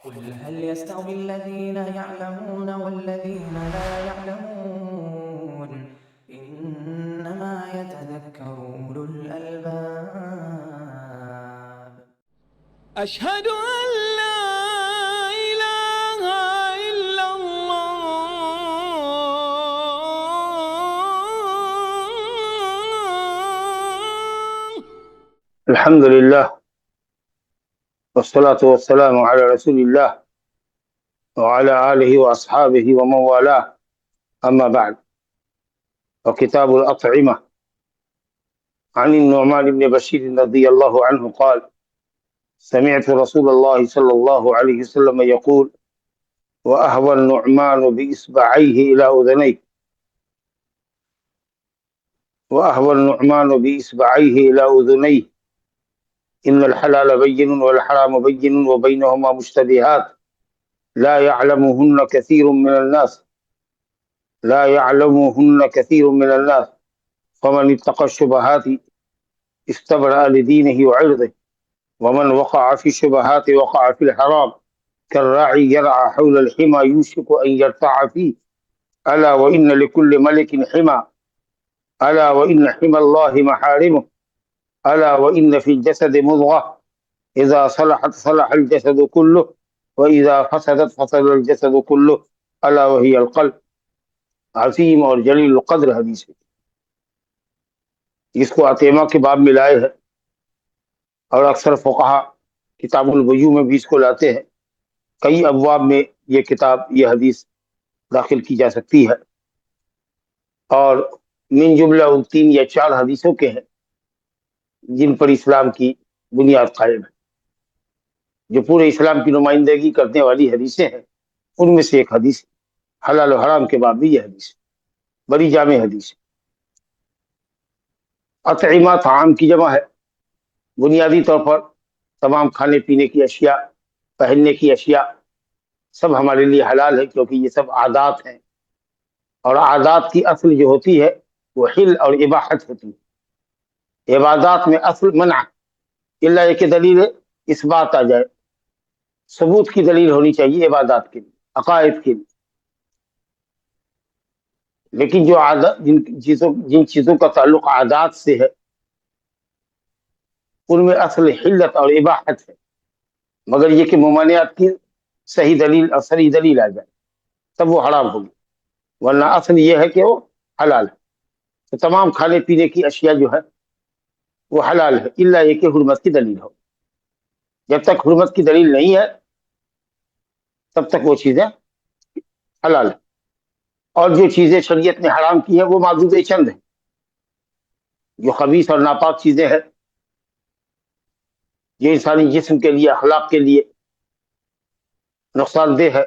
قل هل يستوي الذين يعلمون والذين لا يعلمون إنما يتذكر أولو الألباب. أشهد أن لا إله إلا الله. الحمد لله والصلاة والسلام على رسول الله وعلى آله وأصحابه ومن والاه أما بعد. وكتاب الأطعمة عن النعمان بن بشير رضي الله عنه قال: سمعت رسول الله صلى الله عليه وسلم يقول: وأهوى النعمان بإصبعيه إلى أذنيه وأهوى النعمان بإصبعيه إلى أذنيه إن الحلال بين والحرام بين وبينهما مشتبهات لا يعلمهن كثير من الناس فمن اتقى الشبهات استبرأ لدينه وعرضه ومن وقع في الشبهات وقع في الحرام كالراعي يرعى حول الحمى يوشك أن يرتع فيه ألا وإن لكل ملك حمى ألا وإن حمى الله محارمه ألا وإن في الجسد مضغة إذا صلحت صلح الجسد كله وإذا فسدت فسد الجسد كله ألا وهي القلب. عظیم اور جلیل القدر حدیث ہے، جس کو اطعمہ کے باب میں لائے ہیں، اور اکثر فقہا کتاب البیوع میں بھی اس کو لاتے ہیں۔ کئی ابواب میں یہ حدیث داخل کی جا سکتی ہے، اور من جملہ ان 3 یا 4 حدیثوں کے ہیں جن پر اسلام کی بنیاد قائم ہے، جو پورے اسلام کی نمائندگی کرنے والی حدیثیں ہیں۔ ان میں سے ایک حدیث حلال و حرام کے باب بھی یہ حدیث ہے، بڑی جامع حدیث ہے۔ اطعمہ طعام کی جمع ہے، بنیادی طور پر تمام کھانے پینے کی اشیاء، پہننے کی اشیاء سب ہمارے لیے حلال ہے، کیونکہ یہ سب عادات ہیں، اور عادات کی اصل جو ہوتی ہے وہ حل اور اباحت ہوتی ہے۔ عبادات میں اصل منع، الا یہ کہ دلیل اثبات آ جائے، ثبوت کی دلیل ہونی چاہیے عبادات کے لیے، عقائد کے لیے۔ لیکن جو عادت جن چیزوں کا تعلق عادات سے ہے ان میں اصل حلت اور اباحت ہے، مگر یہ کہ ممانعت کی صحیح دلیل اور صریح دلیل آ جائے تب وہ حرام ہوگی، ورنہ اصل یہ ہے کہ وہ حلال ہے۔ تو تمام کھانے پینے کی اشیاء جو ہے وہ حلال ہے، الا یہ کہ حرمت کی دلیل ہو۔ جب تک حرمت کی دلیل نہیں ہے تب تک وہ چیزیں حلال ہیں، اور جو چیزیں شریعت نے حرام کی ہیں وہ معدود چند ہیں۔ جو خبیث اور ناپاک چیزیں ہیں، جو انسانی جسم کے لیے، اخلاق کے لیے نقصان دہ ہے،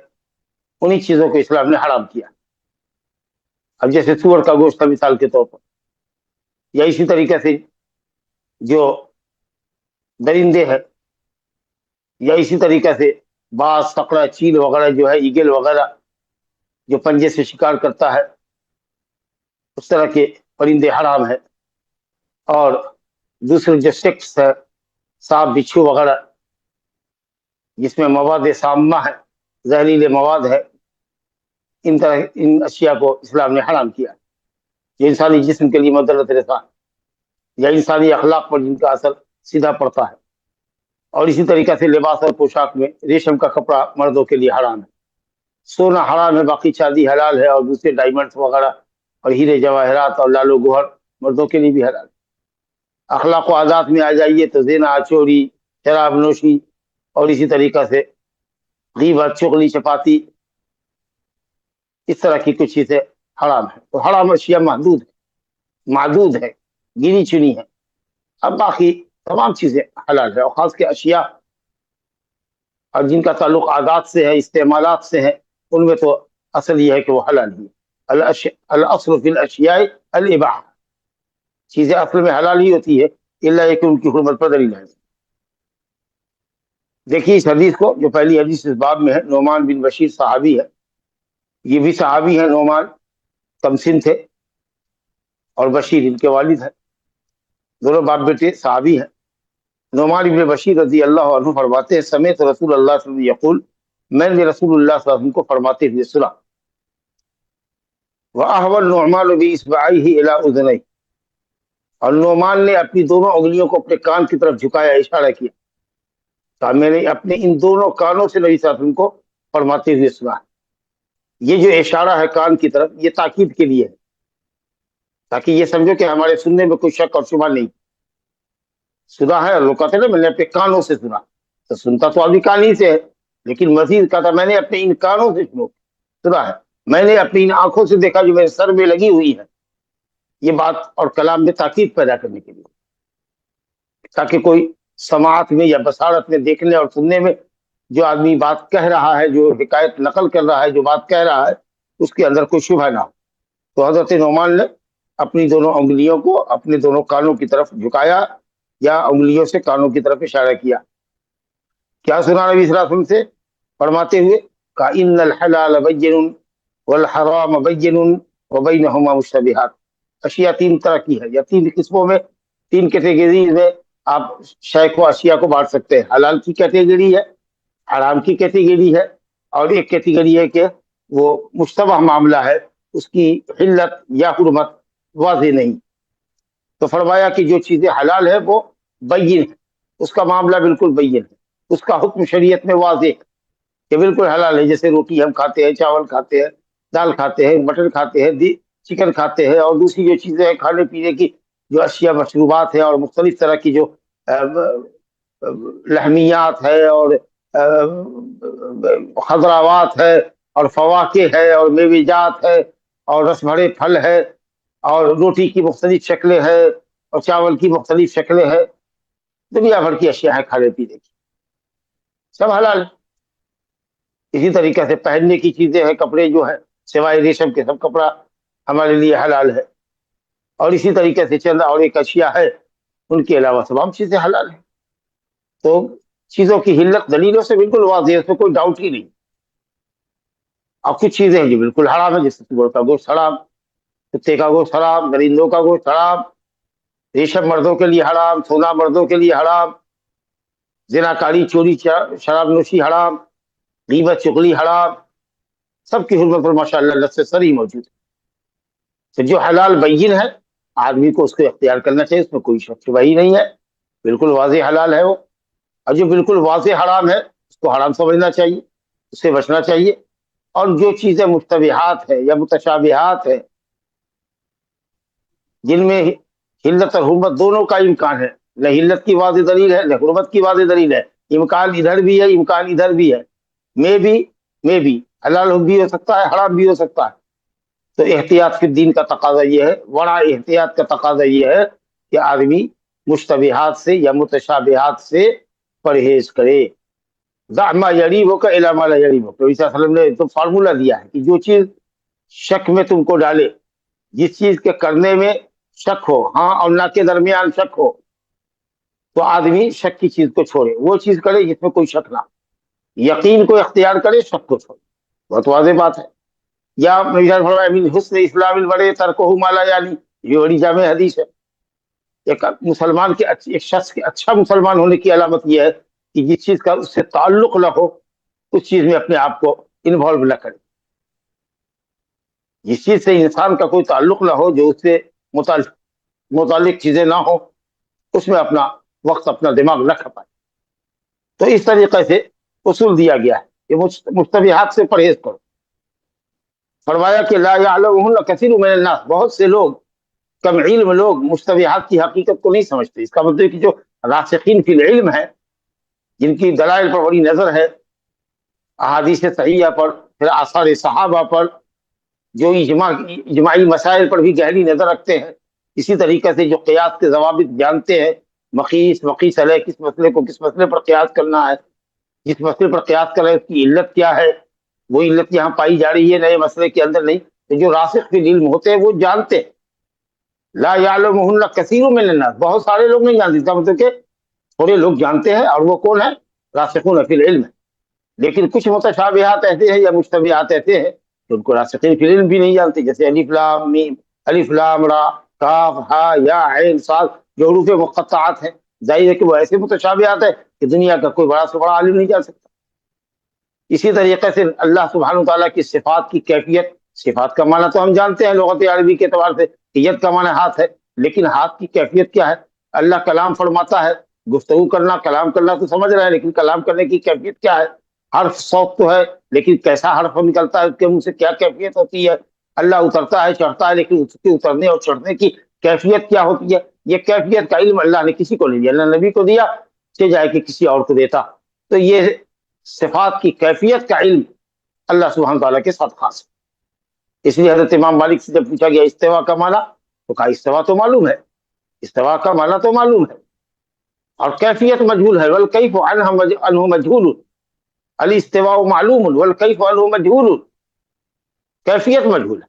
انہی چیزوں کو اسلام نے حرام کیا۔ اب جیسے سور کا گوشت کا مثال کے طور پر، یا اسی طریقے سے جو درندے ہیں، یا اسی طریقے سے باز، فقرہ، چیل وغیرہ جو ہے، ایگل وغیرہ جو پنجے سے شکار کرتا ہے، اس طرح کے پرندے حرام ہیں۔ اور دوسرے جو سیکس ہے، سانپ، بچھو وغیرہ، جس میں مواد سامہ ہے، زہریلے مواد ہے، ان اشیاء کو اسلام نے حرام کیا، جو انسانی جسم کے لیے مضرت رساں یا انسانی اخلاق پر جن کا اثر سیدھا پڑتا ہے۔ اور اسی طریقے سے لباس اور پوشاک میں ریشم کا کپڑا مردوں کے لیے حرام ہے، سونا حرام ہے، باقی چاندی حلال ہے، اور دوسرے ڈائمنڈز وغیرہ اور ہیرے جواہرات اور لال و گوہر مردوں کے لیے بھی حلال ہے۔ اخلاق و عادات میں آ جائیے تو زنا، چوری، شراب نوشی، اور اسی طریقے سے غیبت، چغلی، چپاتی، اس طرح کی کچھ چیزیں حرام ہیں۔ تو حرام اشیاء معدود ہے، گنی چنی ہے۔ اب باقی تمام چیزیں حلال ہے، اور خاص کے اشیاء اور جن کا تعلق عادات سے ہے، استعمالات سے ہے، ان میں تو اصل یہ ہے کہ وہ حلال ہی ہے۔ الاصل فی الاشیاء الاباحہ، چیزیں اصل میں حلال ہی ہوتی ہے، الا یہ کہ ان کی حرمت پر دلیل ہے۔ دیکھیے اس حدیث کو، جو پہلی حدیث اس باب میں ہے، نعمان بن بشیر صحابی ہے، یہ بھی صحابی ہیں، نعمان کمسن تھے، اور بشیر ان کے والد ہیں، دونوں باپ بیٹے صحابی ہیں۔ نعمان بن بشیر رضی اللہ عنہ فرماتے ہیں: سمعت رسول اللہ صلی اللہ علیہ وسلم یقول، میں نے رسول اللہ صلی اللہ علیہ وسلم کو فرماتے ہوئے سنا، وَأَهْوَى النُّعْمَانُ بِإِصْبَعَيْهِ إِلَىٰ أُذُنَيْهِ، اور نعمان نے اپنی دونوں انگلیوں کو اپنے کان کی طرف جھکایا، اشارہ کیا، کہا میں نے اپنے ان دونوں کانوں سے نبی صلی اللہ علیہ وسلم کو فرماتے ہوئے سنا۔ یہ جو اشارہ ہے کان کی طرف، یہ تاکید کے لیے ہے، تاکہ یہ سمجھو کہ ہمارے سننے میں کوئی شک اور شبہ نہیں، سنا ہے۔ اور وہ کہتے ہیں نا میں نے اپنے کانوں سے سنا، تو سنتا تو آدمی کان ہی سے ہے، لیکن مزید کہا تھا میں نے اپنے ان کانوں سے سنا ہے، میں نے اپنی ان آنکھوں سے دیکھا جو میرے سر میں لگی ہوئی ہے۔ یہ بات اور کلام میں تاکید پیدا کرنے کے لیے، تاکہ کوئی سماعت میں یا بصارت میں، دیکھنے اور سننے میں جو آدمی بات کہہ رہا ہے، جو حکایت نقل کر رہا ہے، جو بات کہہ رہا ہے، اس کے اندر کوئی شبہ نہ ہو۔ تو حضرت نعمان نے اپنی دونوں انگلیوں کو اپنے دونوں کانوں کی طرف جھکایا، یا انگلیوں سے کانوں کی طرف اشارہ کیا۔ کیا سنا نبی صلی اللہ علیہ وسلم سے فرماتے ہوئے؟ کہا ان الحلال بین والحرام بین وبینہما مشتبہات۔ اشیاء تین طرح کی ہے، یا تین قسموں میں، تین کیٹیگریز میں آپ شے کو، اشیاء کو بانٹ سکتے ہیں۔ حلال کی کیٹیگری ہے، حرام کی کیٹیگری ہے، اور ایک کیٹیگری ہے کہ وہ مشتبہ معاملہ ہے، اس کی حلت یا حرمت واضح نہیں۔ تو فرمایا کہ جو چیزیں حلال ہے وہ بین ہے، اس کا معاملہ بالکل بین ہے، اس کا حکم شریعت میں واضح ہے کہ بالکل حلال ہے۔ جیسے روٹی ہم کھاتے ہیں، چاول کھاتے ہیں، دال کھاتے ہیں، مٹن کھاتے ہیں، چکن کھاتے ہیں، اور دوسری جو چیزیں ہیں کھانے پینے کی، جو اشیاء مشروبات ہیں، اور مختلف طرح کی جو لحمیات ہے، اور خضراوات ہے، اور فواکہ ہے، اور میوہ جات ہے، اور رس بھرے پھل ہے، اور روٹی کی مختلف شکلیں ہیں، اور چاول کی مختلف شکلیں ہیں، دنیا بھر کی اشیاء ہیں کھانے پینے کی، سب حلال ہے۔ اسی طریقے سے پہننے کی چیزیں ہیں، کپڑے جو ہیں سوائے ریشم کے، سب کپڑا ہمارے لیے حلال ہے۔ اور اسی طریقے سے چند اور ایک اشیاء ہے، ان کے علاوہ تمام چیزیں حلال ہیں۔ تو چیزوں کی حلت دلیلوں سے بالکل واضح ہے، اس میں کوئی ڈاؤٹ ہی نہیں۔ اب کچھ چیزیں ہیں جو بالکل حرام ہے، جیسے سور کا گوشت حرام، کتے کا گوشت حرام، درندوں کا گوشت حرام، ریشم مردوں کے لیے حرام، سونا مردوں کے لیے حرام، زناکاری، چوری، شراب نوشی حرام، غیبت، چغلی حرام، سب کی حرمت پر ماشاء اللہ لفظ صریح موجود ہے۔ تو جو حلال بین ہے، آدمی کو اس کو اختیار کرنا چاہیے، اس میں کوئی شک شبہ ہی نہیں ہے، بالکل واضح حلال ہے وہ۔ اور جو بالکل واضح حرام ہے، اس کو حرام سمجھنا چاہیے، اس سے بچنا چاہیے۔ اور جو چیزیں مشتبہات ہے یا متشابہات ہے، جن میں حلت اور حرمت دونوں کا امکان ہے، نہ حلت کی واضح دلیل ہے، نہ حرمت کی واضح دلیل ہے، امکان ادھر بھی ہے، امکان ادھر بھی ہے، میں بھی حلال بھی ہو سکتا ہے، حرام بھی ہو سکتا ہے۔ تو احتیاط فی الدین کا تقاضا یہ ہے، بڑا احتیاط کا تقاضا یہ ہے کہ آدمی مشتبہات سے یا متشابہات سے پرہیز کرے۔ دع ما یریبک الی ما لا یریبک، نبی صلی اللہ علیہ وسلم نے تو فارمولہ دیا ہے کہ جو چیز شک میں تم کو ڈالے، جس چیز کے کرنے میں شک ہو، ہاں اور نہ کے درمیان شک ہو، تو آدمی شک کی چیز کو چھوڑے، وہ چیز کرے جس میں کوئی شک نہ، یقین کو اختیار کرے، شک کو چھوڑے۔ بہت واضح بات ہے۔ یا من حسن اسلام المرء ترکہ ما لا یعنی، یہ بڑی جامع حدیث ہے۔ ایک مسلمان کے، ایک شخص کے اچھا مسلمان ہونے کی علامت یہ ہے کہ جس چیز کا اس سے تعلق نہ ہو، اس چیز میں اپنے آپ کو انوالو نہ کرے۔ جس چیز سے انسان کا کوئی تعلق نہ ہو، جو اس سے متعلق چیزیں نہ ہو، اس میں اپنا وقت، اپنا دماغ نہ کھپائے۔ تو اس طریقے سے اصول دیا گیا ہے کہ مشتبہات سے پرہیز کرو۔ فرمایا کہ لا یعلمہن کثیر من الناس، بہت سے لوگ، کم علم لوگ مشتبہات کی حقیقت کو نہیں سمجھتے۔ اس کا مطلب ہے کہ جو راسخین فی العلم ہے، جن کی دلائل پر بڑی نظر ہے، احادیث صحیحہ پر، پھر آثار صحابہ پر، جو اجماعی مسائل پر بھی گہری نظر رکھتے ہیں، اسی طریقے سے جو قیاس کے ضوابط جانتے ہیں، مقیس علیہ، کس مسئلے کو کس مسئلے پر قیاس کرنا ہے، جس مسئلے پر قیاس کر رہے ہیں اس کی علت کیا ہے، وہ علت یہاں پائی جا رہی ہے، نئے مسئلے کے اندر نہیں۔ تو جو راسخ فی العلم ہوتے ہیں وہ جانتے ہیں۔ لا یعلمہن کثیر من الناس، بہت سارے لوگ نہیں جانتے، اس کا مطلب کہ تھوڑے لوگ جانتے ہیں، اور وہ کون ہیں؟ راسخون فی العلم۔ لیکن کچھ متشابہات ایسے ہیں یا مشتبہات ایسے ہیں کہ ان کو راسخین فی العلم بھی نہیں جانتے، جیسے الف لام میم، الف لام را، کاف ہا یا عین صاد، جو حروف مقطعات ہیں، ظاہر ہے کہ وہ ایسے متشابہات ہیں کہ دنیا کا کوئی بڑا سے بڑا عالم نہیں جان سکتا۔ اسی طریقے سے اللہ سبحانہ تعالیٰ کی صفات کی کیفیت، صفات کا معنی تو ہم جانتے ہیں لغت عربی کے اعتبار سے، ید کا معنی ہاتھ ہے، لیکن ہاتھ کی کیفیت کیا ہے؟ اللہ کلام فرماتا ہے، گفتگو کرنا، کلام کرنا تو سمجھ رہے ہیں، لیکن کلام کرنے کی کیفیت کیا ہے؟ حرف صوت تو ہے، لیکن کیسا حرف نکلتا ہے، اس کے منہ سے کیا کیفیت ہوتی ہے؟ اللہ اترتا ہے، چڑھتا ہے، لیکن اس کے اترنے اور چڑھنے کی کیفیت کیا ہوتی ہے؟ یہ کیفیت کا علم اللہ نے کسی کو نہیں دیا، اللہ نبی کو دیا، سے جائے کہ کسی اور کو دیتا۔ تو یہ صفات کی کیفیت کا علم اللہ سبحانہ تعالیٰ کے ساتھ خاص ہے۔ اس لیے حضرت امام مالک سے جب پوچھا گیا استوا کا معنی، تو کہا استوا تو معلوم ہے، استوا کا معنی تو معلوم ہے، اور کیفیت مجہول ہے، والکیف عنہ مجہول، الاستواء معلوم والکیف عنہ مجہول، کیفیت مجہول ہے،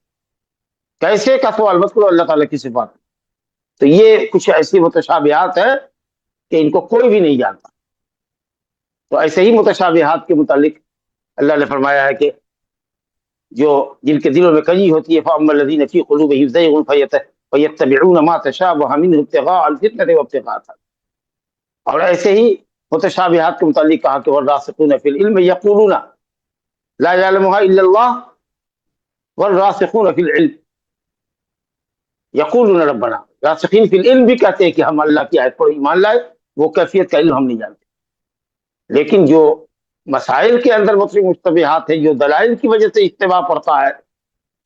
کیسے کا سوال مت کرو اللہ تعالیٰ کی صفات۔ تو یہ کچھ ایسی متشابہات ہیں کہ ان کو کوئی بھی نہیں جانتا۔ تو ایسے ہی متشابہات کے متعلق اللہ نے فرمایا ہے کہ جو جن کے دلوں میں کنجی ہوتی ہے، فَأَمَّا الَّذِينَ فِي قُلُوبِهِمْ زَيْغٌ فَيَتَّبِعُونَ مَا تَشَابَهَ مِنْهُ ابْتِغَاءَ الْفِتْنَةِ وَابْتِغَاءَ، اور ایسے ہی متشابہات کے متعلق کہا کہ وَالرَّاسِخُونَ فِي الْعِلْمِ يَقُولُونَ لَا يَعْلَمُهَا إِلَّا اللَّهُ وَالرَّاسِخُونَ فِي الْعِلْمِ يَقُولُونَ رَبَّنَا، راسخین فی العلم بھی کہتے ہیں کہ ہم اللہ کی آیت پر ایمان لائے، وہ کیفیت کا علم ہم نہیں جانتے، لیکن جو مسائل کے اندر مختلف مشتبہات ہیں، جو دلائل کی وجہ سے اجتباع پڑتا ہے،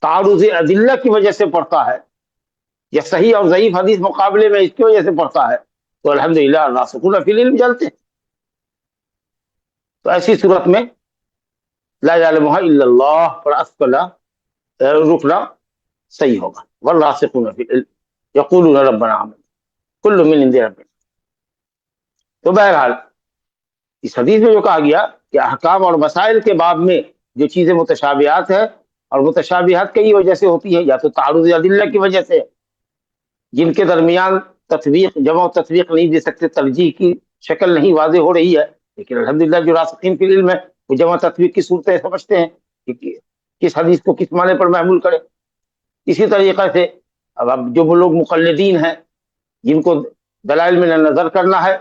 تعارض ادلہ کی وجہ سے پڑتا ہے، یا صحیح اور ضعیف حدیث مقابلے میں اس کی وجہ سے پڑتا ہے، تو الحمدللہ الراسخون فی العلم جانتے ہیں۔ تو ایسی صورت میں لا یعلمها الا اللہ پر اسفلا رکنا صحیح ہوگا، والراسخون فی العلم یقولون ربنا آمنا کل من عند ربنا۔ تو بہرحال اس حدیث میں جو کہا گیا کہ احکام اور مسائل کے باب میں جو چیزیں متشابہات ہیں، اور متشابہات کئی وجہ سے ہوتی ہیں، یا تو تعارض ادلہ کی وجہ سے، جن کے درمیان تطبیق جمع و تطبیق نہیں دے سکتے، ترجیح کی شکل نہیں واضح ہو رہی ہے، لیکن الحمدللہ جو راسخین فی العلم ہے وہ جمع تطبیق کی صورتیں سمجھتے ہیں کہ کس حدیث کو کس معنی پر محمول کرے۔ اسی طریقے سے اب جو لوگ مقلدین ہیں، جن کو دلائل میں نہ نظر کرنا ہے،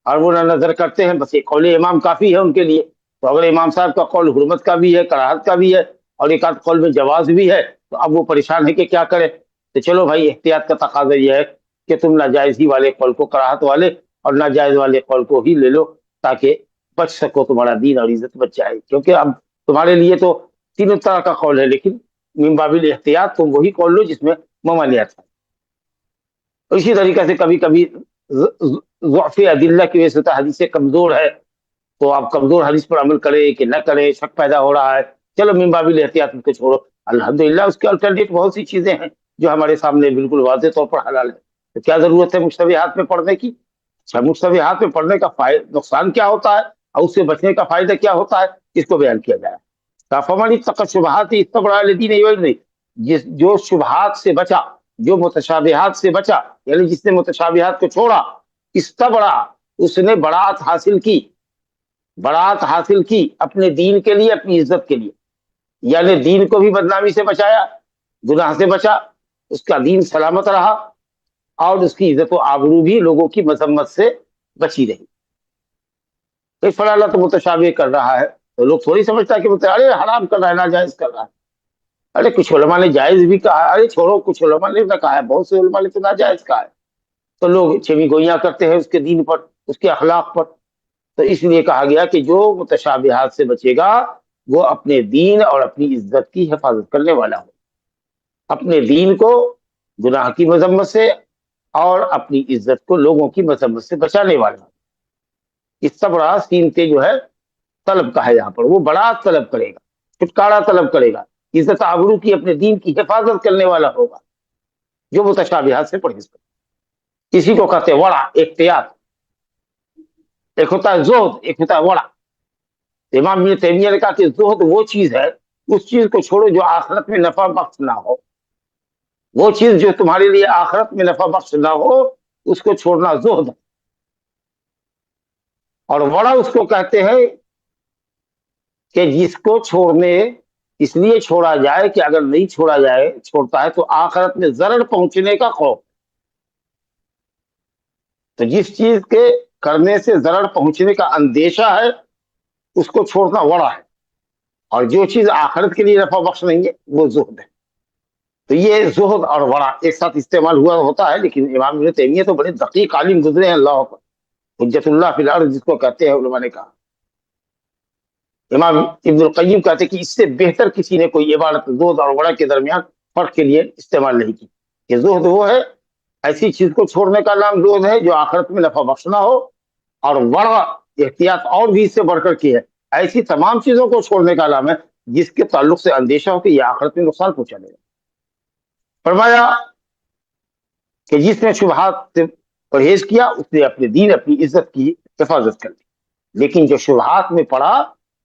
اور وہ نہ نظر کرتے ہیں، بس ایک قول امام کافی ہے ان کے لیے، تو اگر امام صاحب کا قول حرمت کا بھی ہے، کراہت کا بھی ہے، اور ایک آدھ قول میں جواز بھی ہے، تو اب وہ پریشان ہے کہ کیا کرے۔ تو چلو بھائی، احتیاط کا تقاضا یہ ہے کہ تم ناجائز ہی والے قول کو، کراہت والے اور ناجائز والے قول کو ہی لے لو، تاکہ بچ سکو، تمہارا دین اور عزت بچ جائے، کیونکہ اب تمہارے لیے تو تینوں طرح کا قول ہے، لیکن من باب الاحتیاط تم وہی قول لو جس میں ممانعت ہے۔ اسی طریقے سے کبھی کبھی ضعف ادلہ کی وجہ سے حدیث کمزور ہے، تو آپ کمزور حدیث پر عمل کرے کہ نہ کرے، شک پیدا ہو رہا ہے، چلو من باب الاحتیاط کو چھوڑو، الحمدللہ اس کے الٹرنیٹ بہت سی چیزیں ہیں جو ہمارے سامنے بالکل واضح طور پر حلال ہے۔ تو کیا ضرورت ہے مشتبہات میں پڑھنے کی؟ اچھا، مشتبہات میں پڑھنے کا نقصان کیا ہوتا ہے اور اس سے بچنے کا فائدہ کیا ہوتا ہے، اس کو بیان کیا جائے۔ فمن اتقى الشبهات استبرأ لدینہ وعرضہ، جو شبہات سے بچا، جو متشابہات سے بچا، یعنی جس نے متشابہات کو چھوڑا، استبرأ، اس نے براعت حاصل کی، براعت حاصل کی اپنے دین کے لیے، اپنی عزت کے لیے، یعنی دین کو بھی بدنامی سے بچایا، گناہ سے بچا، اس کا دین سلامت رہا، اور اس کی عزت و آبرو بھی لوگوں کی مذمت سے بچی رہی۔ تو فلاں اللہ تو متشابہ کر رہا ہے، تو لوگ تھوڑی سمجھتا ہے کہ ارے حرام کر رہا ہے، ناجائز کر رہا ہے، ارے کچھ علماء نے جائز بھی کہا ہے، ارے چھوڑو کچھ علماء نے نہ کہا ہے، بہت سے علماء نے تو ناجائز کہا ہے، تو لوگ چوی گوئیاں کرتے ہیں اس کے دین پر، اس کے اخلاق پر۔ تو اس لیے کہا گیا کہ جو متشابہات سے بچے گا وہ اپنے دین اور اپنی عزت کی حفاظت کرنے والا ہو، اپنے دین کو گناہ کی مذمت سے اور اپنی عزت کو لوگوں کی مذمت سے بچانے والا ہو۔ اس صبر سین کے جو ہے طلب کا ہے، یہاں پر وہ برات طلب کرے گا، چھٹکارا طلب کرے گا، عزت آبرو کی، اپنے دین کی حفاظت کرنے والا ہوگا جو متشابہات سے پرہیز کرے۔ اسی کو کہتے ہیں ورع، احتیاط۔ ایک ہوتا ہے زہد، ایک ہوتا ہے ورع۔ امام ابن تیمیہ نے کہا کہ زہد وہ چیز ہے، اس چیز کو چھوڑو جو آخرت میں نفع بخش نہ ہو، وہ چیز جو تمہارے لیے آخرت میں نفع بخش نہ ہو، اس کو چھوڑنا زہد ہے۔ اور ورع اس کو کہتے ہیں کہ جس کو چھوڑنے اس لیے چھوڑا جائے کہ اگر نہیں چھوڑا جائے، چھوڑتا ہے تو آخرت میں ضرر پہنچنے کا خوف۔ تو جس چیز کے کرنے سے ضرر پہنچنے کا اندیشہ ہے، اس کو چھوڑنا ورع ہے۔ اور جو چیز آخرت کے لیے نفع بخش نہیں ہے وہ زہد ہے. تو یہ زہد اور ورع ایک ساتھ استعمال ہوا ہوتا ہے، لیکن امام ابن تیمیہ تو بڑے دقیق عالم گزرے ہیں، اللہ اکبر، حجت اللہ فی الارض جس کو کہتے ہیں علماء نے کہا. امام ابن القیم کہتے ہیں کہ اس سے بہتر کسی نے کوئی عبارت زہد اور ورع کے درمیان فرق کے لیے استعمال نہیں کی. کہ زہد وہ ہے ایسی چیز کو چھوڑنے کا نام زہد ہے جو آخرت میں نفع بخش نہ ہو، اور ورع احتیاط اور بھی اس سے بڑھ کر کی ہے، ایسی تمام چیزوں کو چھوڑنے کا نام ہے جس کے تعلق سے اندیشہ ہو کہ یہ آخرت میں نقصان پہنچا دے گا. فرمایا کہ جس نے شبہات سے پرہیز کیا اس نے اپنے دین اپنی عزت کی حفاظت کر لی. لیکن جو شبہات میں پڑا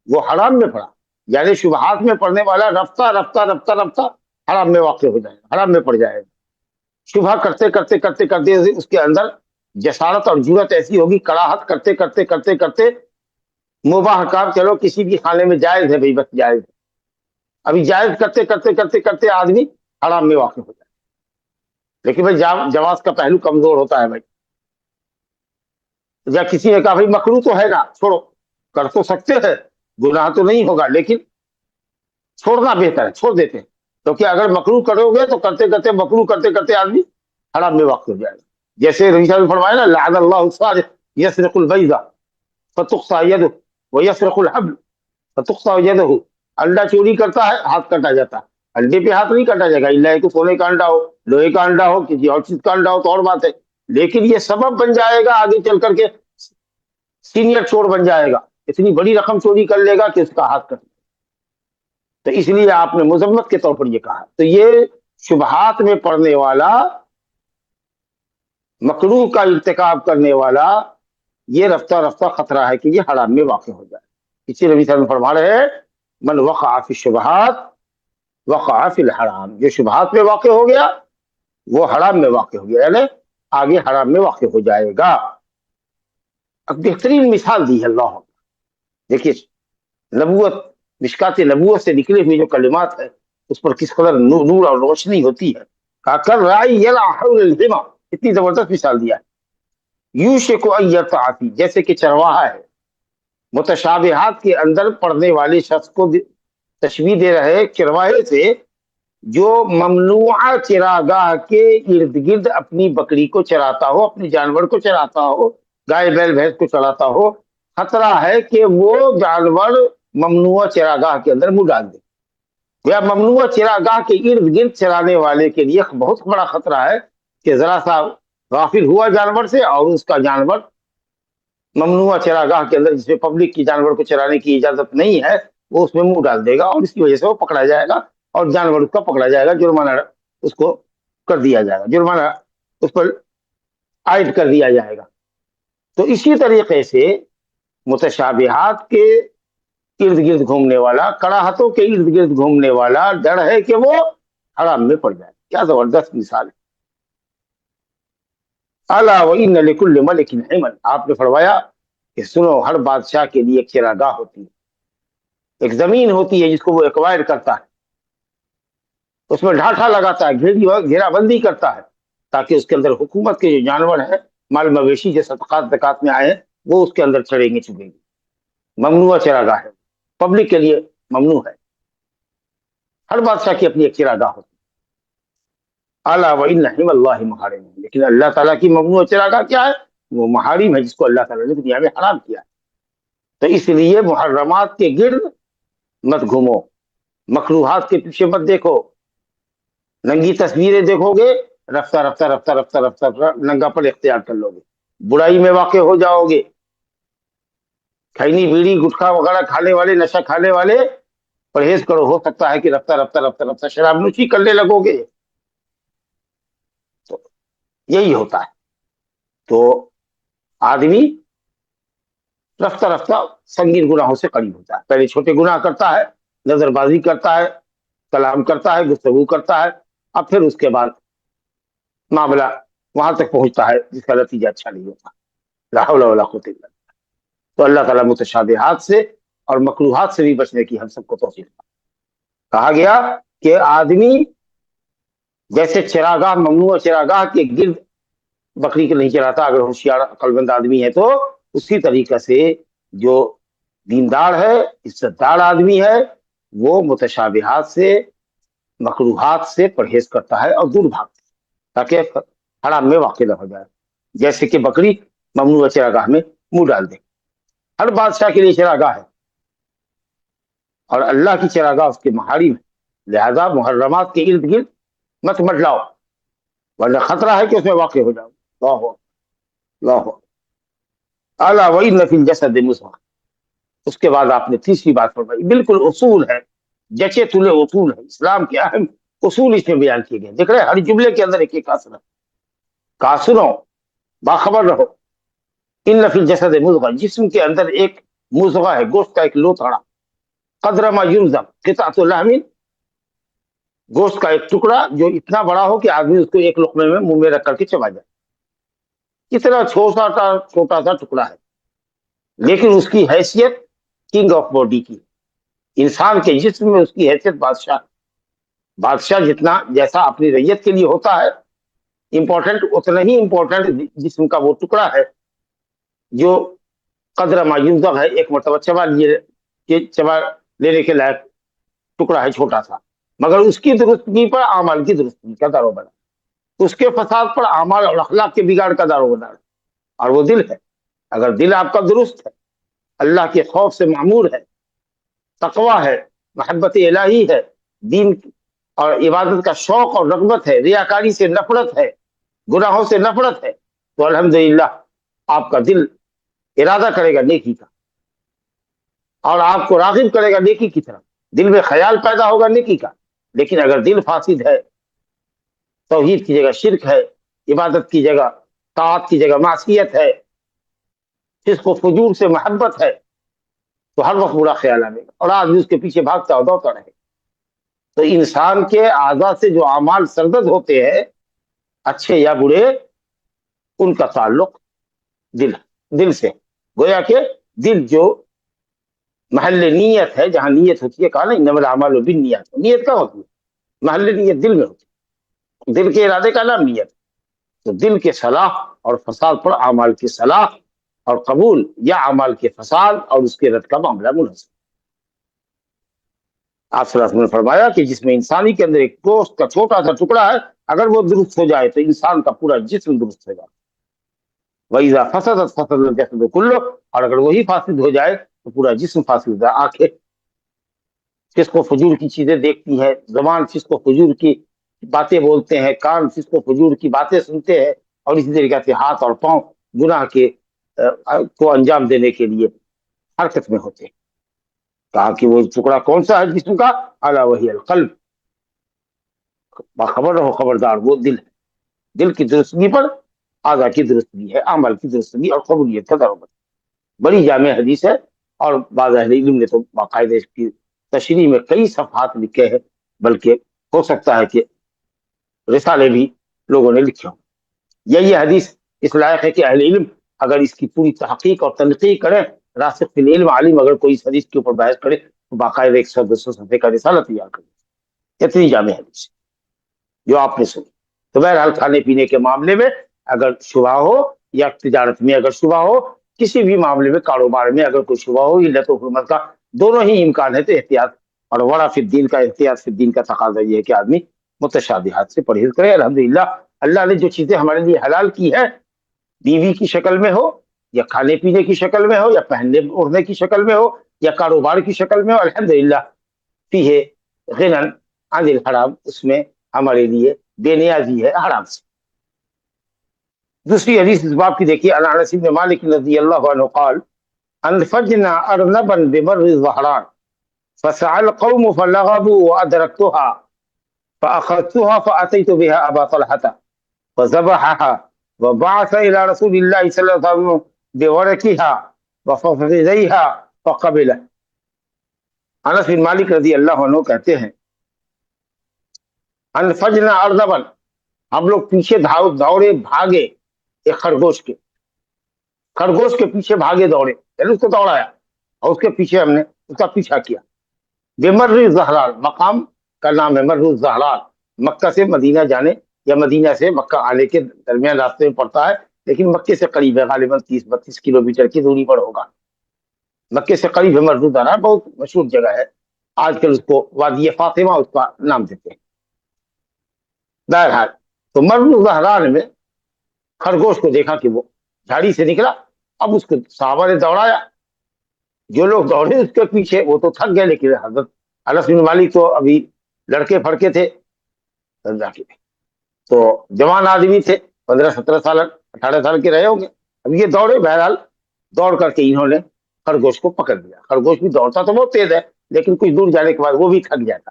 وہ حرام میں پڑا، یعنی شبہات میں پڑنے والا رفتہ رفتہ رفتہ رفتہ حرام میں واقع ہو جائے گا، حرام میں پڑ جائے گا. شبہ کرتے کرتے کرتے کرتے اس کے اندر جسارت اور جرت ایسی ہوگی، کراہت کرتے کرتے کرتے کرتے مباح کام، چلو کسی بھی خانے میں جائز ہے، بھائی بس جائز ہے، ابھی جائز کرتے کرتے کرتے کرتے آدمی حرام میں واقع ہو جائے. لیکن بھائی جواز کا پہلو کمزور ہوتا ہے بھائی. یا کسی نے کہا بھائی مکروہ تو ہے نا، چھوڑو، کر تو سکتے ہیں، گناہ تو نہیں ہوگا، لیکن چھوڑنا بہتر ہے، چھوڑ دیتے ہیں. کیونکہ اگر مکروہ کرو گے تو کرتے کرتے مکروہ کرتے کرتے آدمی حرام میں واقع ہو جائے گا. جیسے نبی صلی اللہ علیہ وسلم نے فرمایا نا، لعن اللہ السارق یسرق البیض فتقطع یدہ ویسرق الحبل فتقطع یدہ. انڈا چوری کرتا ہے، ہاتھ کاٹا جاتا ہے. انڈے پہ ہاتھ نہیں کاٹا جائے گا، اللہ کہ سونے کا انڈا ہو، لوہے کا انڈا ہو، کسی اور چیز کا انڈا ہو تو اور بات ہے، لیکن یہ سبب بن جائے گا آگے چل کر کے، سینئر چور بن جائے گا، اتنی بڑی رقم چوری کر لے گا کہ اس کا ہاتھ کٹ. تو اس لیے آپ نے مذمت کے طور پر یہ کہا. تو یہ شبہات میں پڑنے والا، مکروہ کا ارتکاب کرنے والا، یہ رفتہ رفتہ خطرہ ہے کہ یہ حرام میں واقع ہو جائے. اسی نبی صلی اللہ علیہ وسلم فرما رہے ہیں، من وقع فی الشبہات وقع فی الحرام. جو شبہات میں واقع ہو گیا وہ حرام میں واقع ہو گیا، یعنی آگے حرام میں واقع ہو جائے گا. اب بہترین مثال دی ہے اللہ. دیکھیے نبوت، مشکات نبوت سے نکلے ہوئے جو کلمات ہیں اس پر کس قدر نور اور روشنی ہوتی ہے. کہا کر رائی یلع حول الحما، اتنی زبردست مثال دیا ہے. یوشک ان یرتع فی، جیسے کہ چرواہا ہے، متشابہات کے اندر پڑھنے والے شخص کو تشبیہ دے رہے چرواہے سے جو ممنوعہ چراگاہ کے ارد گرد اپنی بکری کو چراتا ہو، اپنے جانور کو چراتا ہو، گائے بیل بھینس کو چراتا ہو. خطرہ ہے کہ وہ جانور ممنوع چراگاہ کے اندر منہ ڈال دے. یا ممنوع چراگاہ کے ارد گرد چرانے والے کے لیے بہت بڑا خطرہ ہے کہ ذرا سا غافل ہوا جانور سے اور اس کا جانور ممنوع چراگاہ کے اندر، جس میں پبلک کی جانور کو چرانے کی اجازت نہیں ہے، وہ اس میں منہ ڈال دے گا اور اس کی وجہ سے وہ پکڑا جائے گا اور جانور اس کا پکڑا جائے گا، جرمانہ اس کو کر دیا جائے گا، جرمانہ اس پر عائد کر دیا جائے گا. تو اسی طریقے سے متشابہات کے ارد گرد گھومنے والا، کراہتوں کے ارد گرد گھومنے والا ڈر ہے کہ وہ حرام میں پڑ جائے. کیا زبردست مثال ہے. الا وان لکل ملک حما، آپ نے فرمایا کہ سنو، ہر بادشاہ کے لیے ایک چراگاہ ہوتی ہے، ایک زمین ہوتی ہے جس کو وہ ایکوائر کرتا ہے، اس میں ڈھانٹا لگاتا ہے، گھیرا بندی کرتا ہے، تاکہ اس کے اندر حکومت کے جو جانور ہیں، مال مویشی جو صدقات زکات میں آئے ہیں، وہ اس کے اندر چڑھیں گے چگیں گے. ممنوع چراگاہ ہے، پبلک کے لیے ممنوع ہے. ہر بادشاہ کی اپنی ایک چراگاہ ہوتی ہے. الا وان حم اللہ محارم، لیکن اللہ تعالیٰ کی ممنوع چراگاہ کیا ہے؟ وہ محارم ہے، جس کو اللہ تعالیٰ نے دنیا میں حرام کیا ہے. تو اس لیے محرمات کے گرد مت گھومو، مکروہات کے پیچھے مت دیکھو. ننگی تصویریں دیکھو گے، رفتہ رفتہ رفتہ رفتہ رفتہ ننگا پن اختیار کر لو گے، برائی میں واقع ہو جاؤ گے. کھینی بیڑی گٹکھا وغیرہ کھانے والے، نشہ کھانے والے پرہیز کرو، ہو سکتا ہے کہ رفتہ رفتہ رفتہ رفتہ شراب نوشی کرنے لگو گے. تو یہی ہوتا ہے. تو آدمی رفتہ رفتہ سنگین گناہوں سے قریب ہوتا ہے. پہلے چھوٹے گناہ کرتا ہے، نظر بازی کرتا ہے، کلام کرتا ہے، گفتگو کرتا ہے، اب پھر اس کے بعد معاملہ وہاں تک پہنچتا ہے جس کا نتیجہ اچھا نہیں ہوتا. لا حول ولا قوت الا باللہ. تو اللہ تعالیٰ متشابہات سے اور مکروہات سے بھی بچنے کی ہم سب کو توفیق دے. کہا گیا کہ آدمی جیسے چراگاہ، ممنوع چراگاہ کے گرد بکری کو نہیں چراتا اگر ہوشیار عقلمند آدمی ہے، تو اسی طریقے سے جو دیندار ہے، عزت دار آدمی ہے، وہ متشابہات سے مکروہات سے پرہیز کرتا ہے اور دور بھاگتا ہے تاکہ حرام میں واقع نہ ہو جائے. جیسے کہ بکری ممنوع چراگاہ میں منہ ڈال دے. ہر بادشاہ کے لیے چراگاہ ہے اور اللہ کی چراگاہ اس کے محارم ہے. لہذا محرمات کے ارد گرد مت مڈلاؤ ورنہ خطرہ ہے کہ اس میں واقع ہو جاؤ. اللہ اللہ اعلیٰ وَإِنَّ فِي الْجَسَدِ مُضْغَةً. اس کے بعد آپ نے تیسری بات فرمائی، بالکل اصول ہے، جچے تلے اصول ہے، اسلام کے اہم اصول اس میں بیان کیے گئے. دیکھ رہے ہیں ہر جملے کے اندر ایک ایک اثر ہے. کہا سنو، باخبر رہو، ان فی الجسد مضغہ، جسم کے اندر ایک مضغہ ہے، گوشت کا ایک لوتھڑا، قدر ما ینزم قطعۃ لحم، گوشت کا ایک ٹکڑا جو اتنا بڑا ہو کہ آدمی اس کو ایک لقمے میں منہ میں رکھ کر کے چبا جائے. کتنا چھوٹا سا ٹکڑا ہے، لیکن اس کی حیثیت کنگ آف باڈی کی. انسان کے جسم میں اس کی حیثیت بادشاہ جتنا جیسا اپنی ریت کے لیے ہوتا ہے امپورٹنٹ، اتنا ہی امپورٹنٹ جسم کا وہ ٹکڑا ہے جو قدر ما ینزغ ہے، ایک مرتبہ چبا لینے کے لائق ٹکڑا ہے چھوٹا سا، مگر اس کی درستگی پر اعمال کی درستگی کا دار و مدار، اس کے فساد پر اعمال اور اخلاق کے بگاڑ کا دار و مدار. اور وہ دل ہے. اگر دل آپ کا درست ہے، اللہ کے خوف سے معمور ہے، تقوی ہے، محبت الہی ہے، دین اور عبادت کا شوق اور رغبت ہے، ریاکاری سے نفرت ہے، گناہوں سے نفرت ہے، تو الحمدللہ آپ کا دل ارادہ کرے گا نیکی کا اور آپ کو راغب کرے گا نیکی کی طرف. دل میں خیال پیدا ہوگا نیکی کا. لیکن اگر دل فاسد ہے، توحید کی جگہ شرک ہے، عبادت کی جگہ طاعت کی جگہ معصیت ہے، فسق و فجور سے محبت ہے، تو ہر وقت برا خیال آئے گا اور آدمی اس کے پیچھے بھاگتا اور دوڑتا رہے. تو انسان کے اعضاء سے جو اعمال سرزد ہوتے ہیں، اچھے یا برے، ان کا تعلق دل سے. گویا کہ دل جو محل نیت ہے، جہاں نیت ہوتی ہے، کہا نا انما الاعمال بالنیات، نیت کہاں ہوتی ہے؟ محل نیت دل میں ہوتی ہے. دل کے ارادے کا نام نیت. تو دل کے صلاح اور فساد پر اعمال کی صلاح اور قبول یا اعمال کے فساد اور اس کے رد کا معاملہ منحصر. آپ صلی اللہ علیہ وسلم نے فرمایا کہ جس میں انسانی کے اندر ایک گوشت کا چھوٹا سا ٹکڑا ہے، اگر وہ درست ہو جائے تو انسان کا پورا جسم درست ہو جائے. وَإِذَا فَسَدَتْ فَسَدَ الْجَسَدُ كُلُّهُ، اور اگر وہی فاسد ہو جائے تو پورا جسم فاسد ہو جائے. آنکھیں فسق و فجور کی چیزیں دیکھتی ہے، زبان فسق و فجور کی باتیں بولتے ہیں، کان فسق و فجور کی باتیں سنتے ہیں، اور اسی طریقے سے ہاتھ اور پاؤں گناہ کے کو انجام دینے کے لیے حرکت میں ہوتے ہیں. کہا کہ وہ ٹکڑا کون سا ہے جسم کا؟ الا وہی القلب. باخبر رہو، خبردار، وہ دل ہے. دل کی درستگی پر اعضاء کی درستگی ہے، عمل کی درستگی اور قبولیت کا دار. بڑی جامع حدیث ہے اور بعض اہل علم نے تو باقاعدہ اس کی تشریح میں کئی صفحات لکھے ہیں، بلکہ ہو سکتا ہے کہ رسالے بھی لوگوں نے لکھے ہوں. یہ حدیث اس لائق ہے کہ اہل علم اگر اس کی پوری تحقیق اور تنقیح کریں، راسخ فی العلم عالم اگر کوئی اس حدیث کے اوپر بحث کرے تو باقاعدہ 100-200 صفحے کا رسالہ تیار کرے. اتنی جامع حدیث جو آپ نے سنی. تو بہرحال کھانے پینے کے معاملے میں اگر شبہ ہو یا تجارت میں اگر شبہ ہو، کسی بھی معاملے میں کاروبار میں اگر کوئی شبہ ہو، علت و حرمت کا دونوں ہی امکان ہے، تو احتیاط اور ورع فی الدین کا احتیاط فی الدین کا تقاضا یہ ہے کہ آدمی متشابہات سے پرہیز کرے. الحمدللہ اللہ نے جو چیزیں ہمارے لیے حلال کی ہیں، بیوی کی شکل میں ہو یا کھانے پینے کی شکل میں ہو یا پہننے اوڑھنے کی شکل میں ہو یا کاروبار کی شکل میں ہو، الحمدللہ فیہ غنی عن الحرام، اس میں ہمارے لیے بے نیازی ہے حرام سے. دوسری حدیث اس باب کی دیکھیے. عن انس بن مالک رضی اللہ عنہ قال انفجنا ارنبا بمر الظهران فسعى القوم فلغبوا وادركتها فاخذتها فاتيت بها ابا طلحه فذبحها وبعث الى رسول الله صلى الله عليه وسلم بوركها وفخذيها فقبله. انس بن مالک رضی اللہ عنہ کہتے ہیں انفجنا ارنبا، ہم لوگ پیچھے دوڑے بھاگے ایک خرگوش کے پیچھے بھاگے دوڑے، یعنی اس کو دوڑایا اور اس کے پیچھے ہم نے اس کا پیچھا کیا. بمر الظهران، مقام کا نام ہے مر الظهران، مکہ سے مدینہ جانے یا مدینہ سے مکہ آنے کے درمیان راستے میں پڑتا ہے، لیکن مکے سے قریب ہے، غالباً 30-32 کلومیٹر کی دوری پر ہوگا. مکے سے قریب ہے مر الظهران، بہت مشہور جگہ ہے. آج کل اس کو وادی فاطمہ اس کا نام دیتے ہیں. بہرحال تو مرن زہران میں خرگوش کو دیکھا کہ وہ جھاڑی سے نکلا. اب اس کو صحابہ نے دوڑایا. جو لوگ دوڑے اس کے پیچھے وہ تو تھک گئے, لیکن حضرت انس بن مالک تو ابھی لڑکے پھڑکے تھے, تو جوان آدمی تھے, 15-17 سال 18 سال کے رہے ہوں گے. اب یہ دوڑے. بہرحال دوڑ کر کے انہوں نے خرگوش کو پکڑ لیا. خرگوش بھی دوڑتا تو بہت تیز ہے, لیکن کچھ دور جانے کے بعد وہ بھی تھک جاتا.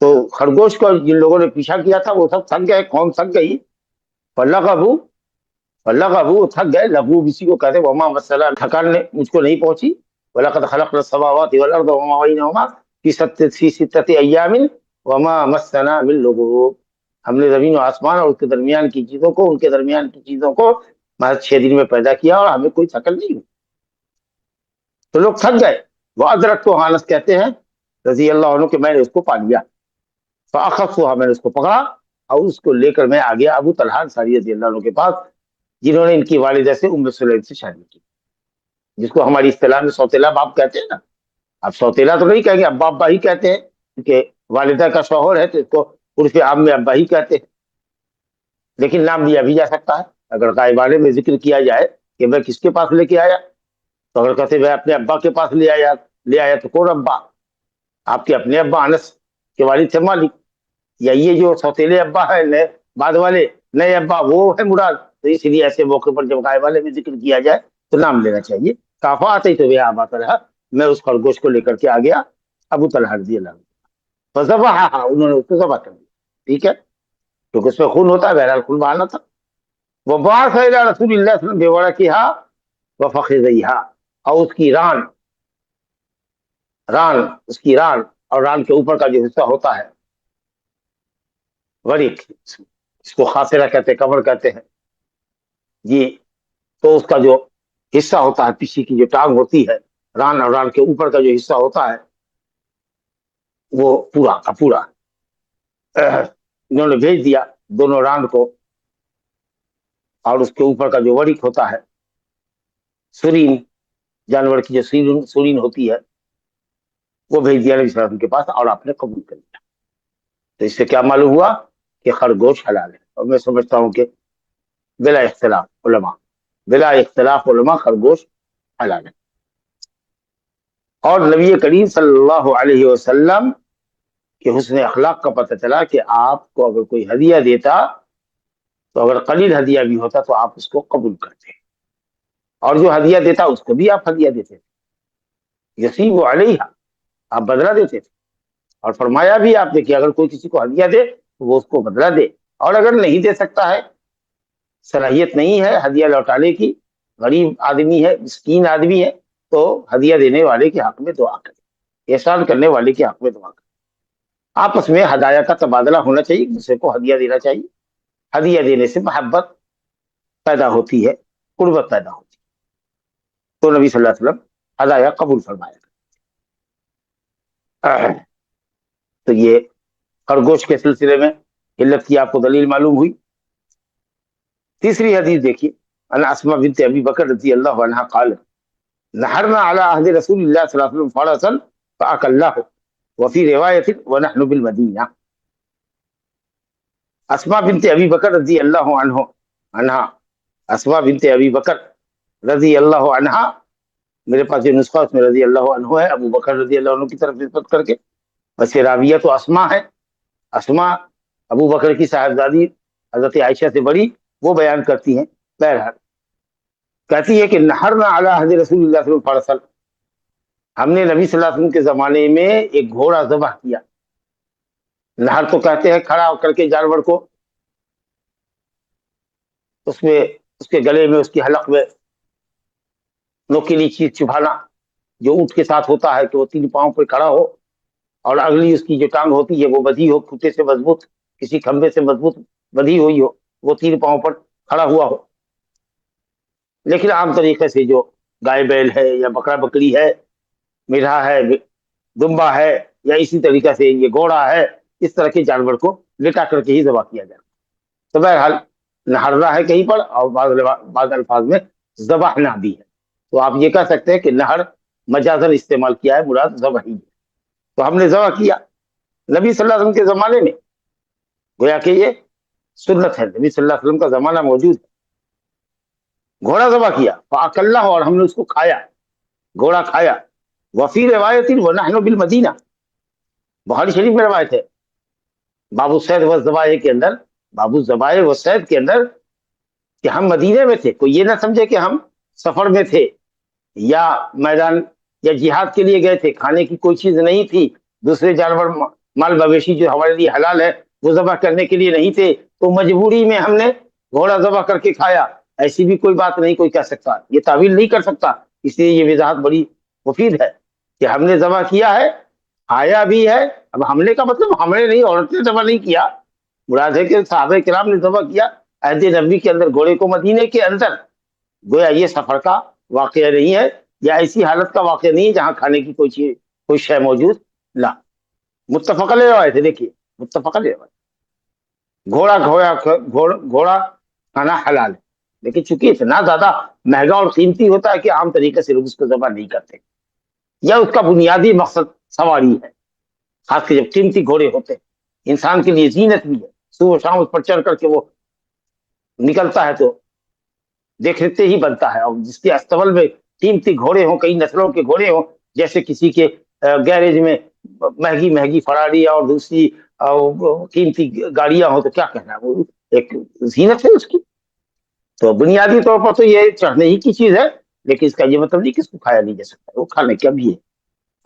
تو خرگوش کو جن لوگوں نے پیچھا کیا تھا وہ سب تھک گئے. قوم تھک گئی. فلغبو تھک گئے. لغو اسی کو کہتے وما مسئلہ, تھکان نے مجھ کو نہیں پہنچی. وَلَقَدْ خَلَقْنَا السَّمَاوَاتِ وَالْأَرْضَ وَمَا بَيْنَهُمَا فِي سِتَّةِ أَيَّامٍ وَمَا مَسَّنَا مِن لُغُوبٍ. ہم نے زمین و آسمان اور اس کے درمیان کی چیزوں کو, ان کے درمیان کی چیزوں کو محض 6 دن میں پیدا کیا اور ہمیں کوئی تھکن نہیں ہوئی. تو لوگ تھک گئے. وہ ادرک تو انس کہتے ہیں رضی اللہ عنہ کہ میں نے اس کو پا لیا. فاخذتها, میں نے اس کو پکڑا اور اس کو لے کر میں آ گیا ابو طلحہ انصاری رضی اللہ عنہ کے پاس, جنہوں نے ان کی والدہ سے ام سلیم سے شادی کی, جس کو ہماری اصطلاح میں سوتیلا باپ کہتے ہیں نا. اب سوتیلا تو نہیں کہیں گے, ابا ابا ہی کہتے ہیں, کیونکہ والدہ کا شوہر ہے تو اس کو عرف عام میں ابا ہی کہتے ہیں. لیکن نام لیا بھی جا سکتا ہے. اگر غائبانے میں ذکر کیا جائے کہ میں کس کے پاس لے کے آیا, تو اگر کہتے میں اپنے ابا کے پاس لے آیا تو کون ابا؟ آپ کے اپنے ابا انس کے والد تھے مالک, یا یہ جو سوتیلے ابا ہے نئے بعد والے نئے ابا وہ ہے مراد. تو اس لیے ایسے موقع پر جب غائبانے میں ذکر کیا جائے تو نام لینا چاہیے. کافا آتے ہی تو ابا طلحہ, میں اس خرگوش کو لے کر کے آ گیا ابو طلحہ رضی اللہ عنہ. فذبحها, انہوں نے اس کو ذبح کر دیا. ٹھیک ہے, کیونکہ اس میں خون ہوتا ہے, بہرحال خون بہانا تھا. وبعث الى رسول اللہ صلی اللہ علیہ وسلم بورقها وفخذیها, اور اس کی ران اور ران کے اوپر کا جو حصہ ہوتا ہے ورق, اس کو خاصرہ کہتے ہیں, کمر کہتے ہیں جی. تو اس کا جو حصہ ہوتا ہے, پیچھے کی جو ٹانگ ہوتی ہے, ران اور ران کے اوپر کا جو حصہ ہوتا ہے وہ پورا کا پورا انہوں نے بھیج دیا دونوں ران کو, اور اس کے اوپر کا جو ورق ہوتا ہے, سرین, جانور کی جو سرین ہوتی ہے, وہ بھیج دیا نبی صلی اللہ علیہ وسلم کے پاس, اور آپ نے قبول کر لیا. تو اس سے کیا معلوم ہوا کہ خرگوش حلال ہے. اور میں سمجھتا ہوں کہ بلا اختلاف علماء خرگوش حلال ہے. اور نبی کریم صلی اللہ علیہ وسلم کے حسن اخلاق کا پتہ چلا کہ آپ کو اگر کوئی ہدیہ دیتا تو اگر قلیل ہدیہ بھی ہوتا تو آپ اس کو قبول کرتے, اور جو ہدیہ دیتا اس کو بھی آپ ہدیہ دیتے تھے. یصیب علیہ, آپ بدلہ دیتے تھے. اور فرمایا بھی آپ نے کہ اگر کوئی کسی کو ہدیہ دے تو وہ اس کو بدلہ دے, اور اگر نہیں دے سکتا ہے, صلاحیت نہیں ہے ہدیہ لوٹانے کی, غریب آدمی ہے, مسکین آدمی ہے, تو ہدیہ دینے والے کے حق میں دعا کرے, احسان کرنے والے کے حق میں دعا کرے. آپس میں ہدایہ کا تبادلہ ہونا چاہیے, دوسرے کو ہدیہ دینا چاہیے. ہدیہ دینے سے محبت پیدا ہوتی ہے, قربت پیدا ہوتی ہے. تو نبی صلی اللہ علیہ وسلم ہدایہ قبول فرمایا. تو یہ خرگوش کے سلسلے میں علت کی آپ کو دلیل معلوم ہوئی. تیسری حدیث دیکھیے, ان اسماء بنت ابی بکر رضی اللہ عنہا قال نحرنا علی عہد رسول اللہ صلی اللہ علیہ وسلم فرسا فاکلناه وفی روایت ونحن بالمدینہ. اسماء بنت ابی بکر رضی اللہ عنہا, اسماء بنت ابی بکر رضی اللہ عنہا, میرے پاس جو نسخہ اس میں رضی اللہ عنہ ہے, ابو بکر رضی اللہ عنہ کی طرف نسبت کر کے, ویسے راویہ تو اسماء ہے. اسماء ابو بکر کی صاحبزادی حضرت عائشہ سے بڑی, وہ بیان کرتی ہیں. بہرحال کہتی ہے کہ نحرنا علی عہد رسول اللہ صلی اللہ علیہ وسلم, ہم نے نبی صلی اللہ علیہ وسلم کے زمانے میں ایک گھوڑا ذبح کیا. نہر تو کہتے ہیں کھڑا کر کے جانور کو, اس میں اس کے گلے میں, اس کی حلق میں نوکیلی چیز چبھانا, جو اونٹ کے ساتھ ہوتا ہے کہ وہ 3 پاؤں پہ کھڑا ہو, اور اگلی اس کی جو ٹانگ ہوتی ہے وہ بدھی ہو, کھوٹے سے مضبوط, کسی کھمبے سے مضبوط بدھی ہوئی ہو, وہ 3 پاؤں پر کھڑا ہوا ہو. لیکن عام طریقے سے جو گائے بیل ہے یا بکرا بکری ہے, مرہا ہے, دمبا ہے, یا اسی طریقے سے یہ گھوڑا ہے, اس طرح کے جانور کو لٹا کر کے ہی ذبح کیا جائے. تو بہرحال نہرنا ہے کہیں پر, اور بعض الفاظ میں ذبحنا بھی ہے. تو آپ یہ کہہ سکتے ہیں کہ نہر مجازن استعمال کیا ہے, مراد ذبح ہی ہے. تو ہم نے ذبح کیا نبی صلی اللہ علیہ وسلم کے زمانے میں، گویا کہ یہ سنت ہے، نبی صلی اللہ علیہ وسلم کا زمانہ موجود ہے، گھوڑا ذبح کیا فاکلہ، اور ہم نے اس کو کھایا، گھوڑا کھایا، وفی روایت ونحن بالمدینہ، بخاری شریف میں روایت ہے باب الصید والذبائح کے اندر، باب الذبائح والصید کے اندر، کہ ہم مدینے میں تھے، کوئی یہ نہ سمجھے کہ ہم سفر میں تھے یا میدان یا جہاد کے لیے گئے تھے، کھانے کی کوئی چیز نہیں تھی، دوسرے جانور مال مویشی جو ہمارے لیے حلال ہے وہ ذبح کرنے کے لیے نہیں تھے، تو مجبوری میں ہم نے گھوڑا ذبح کر کے کھایا، ایسی بھی کوئی بات نہیں کوئی کہہ سکتا، یہ تعویل نہیں کر سکتا، اس لیے یہ وضاحت بڑی مفید ہے کہ ہم نے ذبح کیا ہے، کھایا بھی ہے۔ اب حملے کا مطلب ہم نے نہیں، عورت نے ذبح نہیں کیا، مراد ہے کہ صحابہ کرام نے ذبح کیا عہد نبوی کے اندر گھوڑے کو، مدینے کے اندر، گویا یہ سفر کا واقعہ نہیں ہے یا ایسی حالت کا واقعہ نہیں ہے جہاں کھانے کی کوئی چیز کوئی شے موجود لا، متفق علیہ روایت ہے، دیکھیے متفق علیہ روایت، گھوڑا کھانا حلال ہے، لیکن چونکہ اتنا زیادہ مہنگا اور قیمتی ہوتا ہے کہ عام طریقے سے لوگ اس کو ذبح نہیں کرتے، یا اس کا بنیادی مقصد سواری ہے، خاص کر جب قیمتی گھوڑے ہوتے ہیں، انسان کے لیے زینت بھی ہے، صبح و شام اس پر چڑھ کر کے وہ نکلتا ہے تو دیکھتے ہی بنتا ہے، اور جس کے استبل میں قیمتی گھوڑے ہوں، کئی نسلوں کے گھوڑے ہوں، جیسے کسی کے گیریج میں مہنگی مہنگی فراری اور دوسری قیمتی گاڑیاں ہوں تو کیا کہنا ہے، وہ ایک زینت ہے اس کی، تو بنیادی طور پر تو یہ چڑھنے ہی کی چیز ہے، لیکن اس کا یہ مطلب نہیں کہ اس کو کھایا نہیں جا سکتا، وہ کھانے کا بھی ہے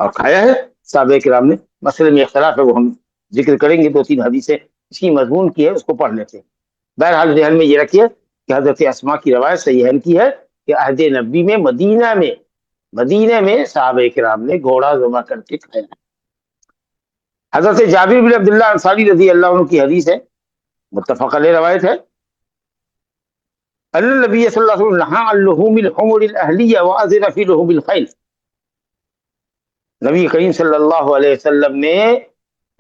اور کھایا ہے صحابہ کرام نے، مسئلے میں اختلاف ہے وہ ہم ذکر کریں گے، 2-3 حدیثیں اس کی مضمون کی ہے، اس کو پڑھ لیتے ہیں۔ بہرحال ذہن میں یہ رکھیے کہ حضرت اسماء کی روایت صحیحین کی ہے کہ عہد نبی میں مدینہ میں صحابہ کرام نے گھوڑا ذبح کر کے کھایا۔ حضرت جابر بن عبداللہ انصاری رضی اللہ عنہ کی حدیث ہے، متفق علیہ روایت ہے، ان النبی صلی اللہ علیہ وسلم نہى عن لحوم الحمر الاہلیہ واذن فی لحوم الخیل، نبی کریم صلی اللہ علیہ وسلم نے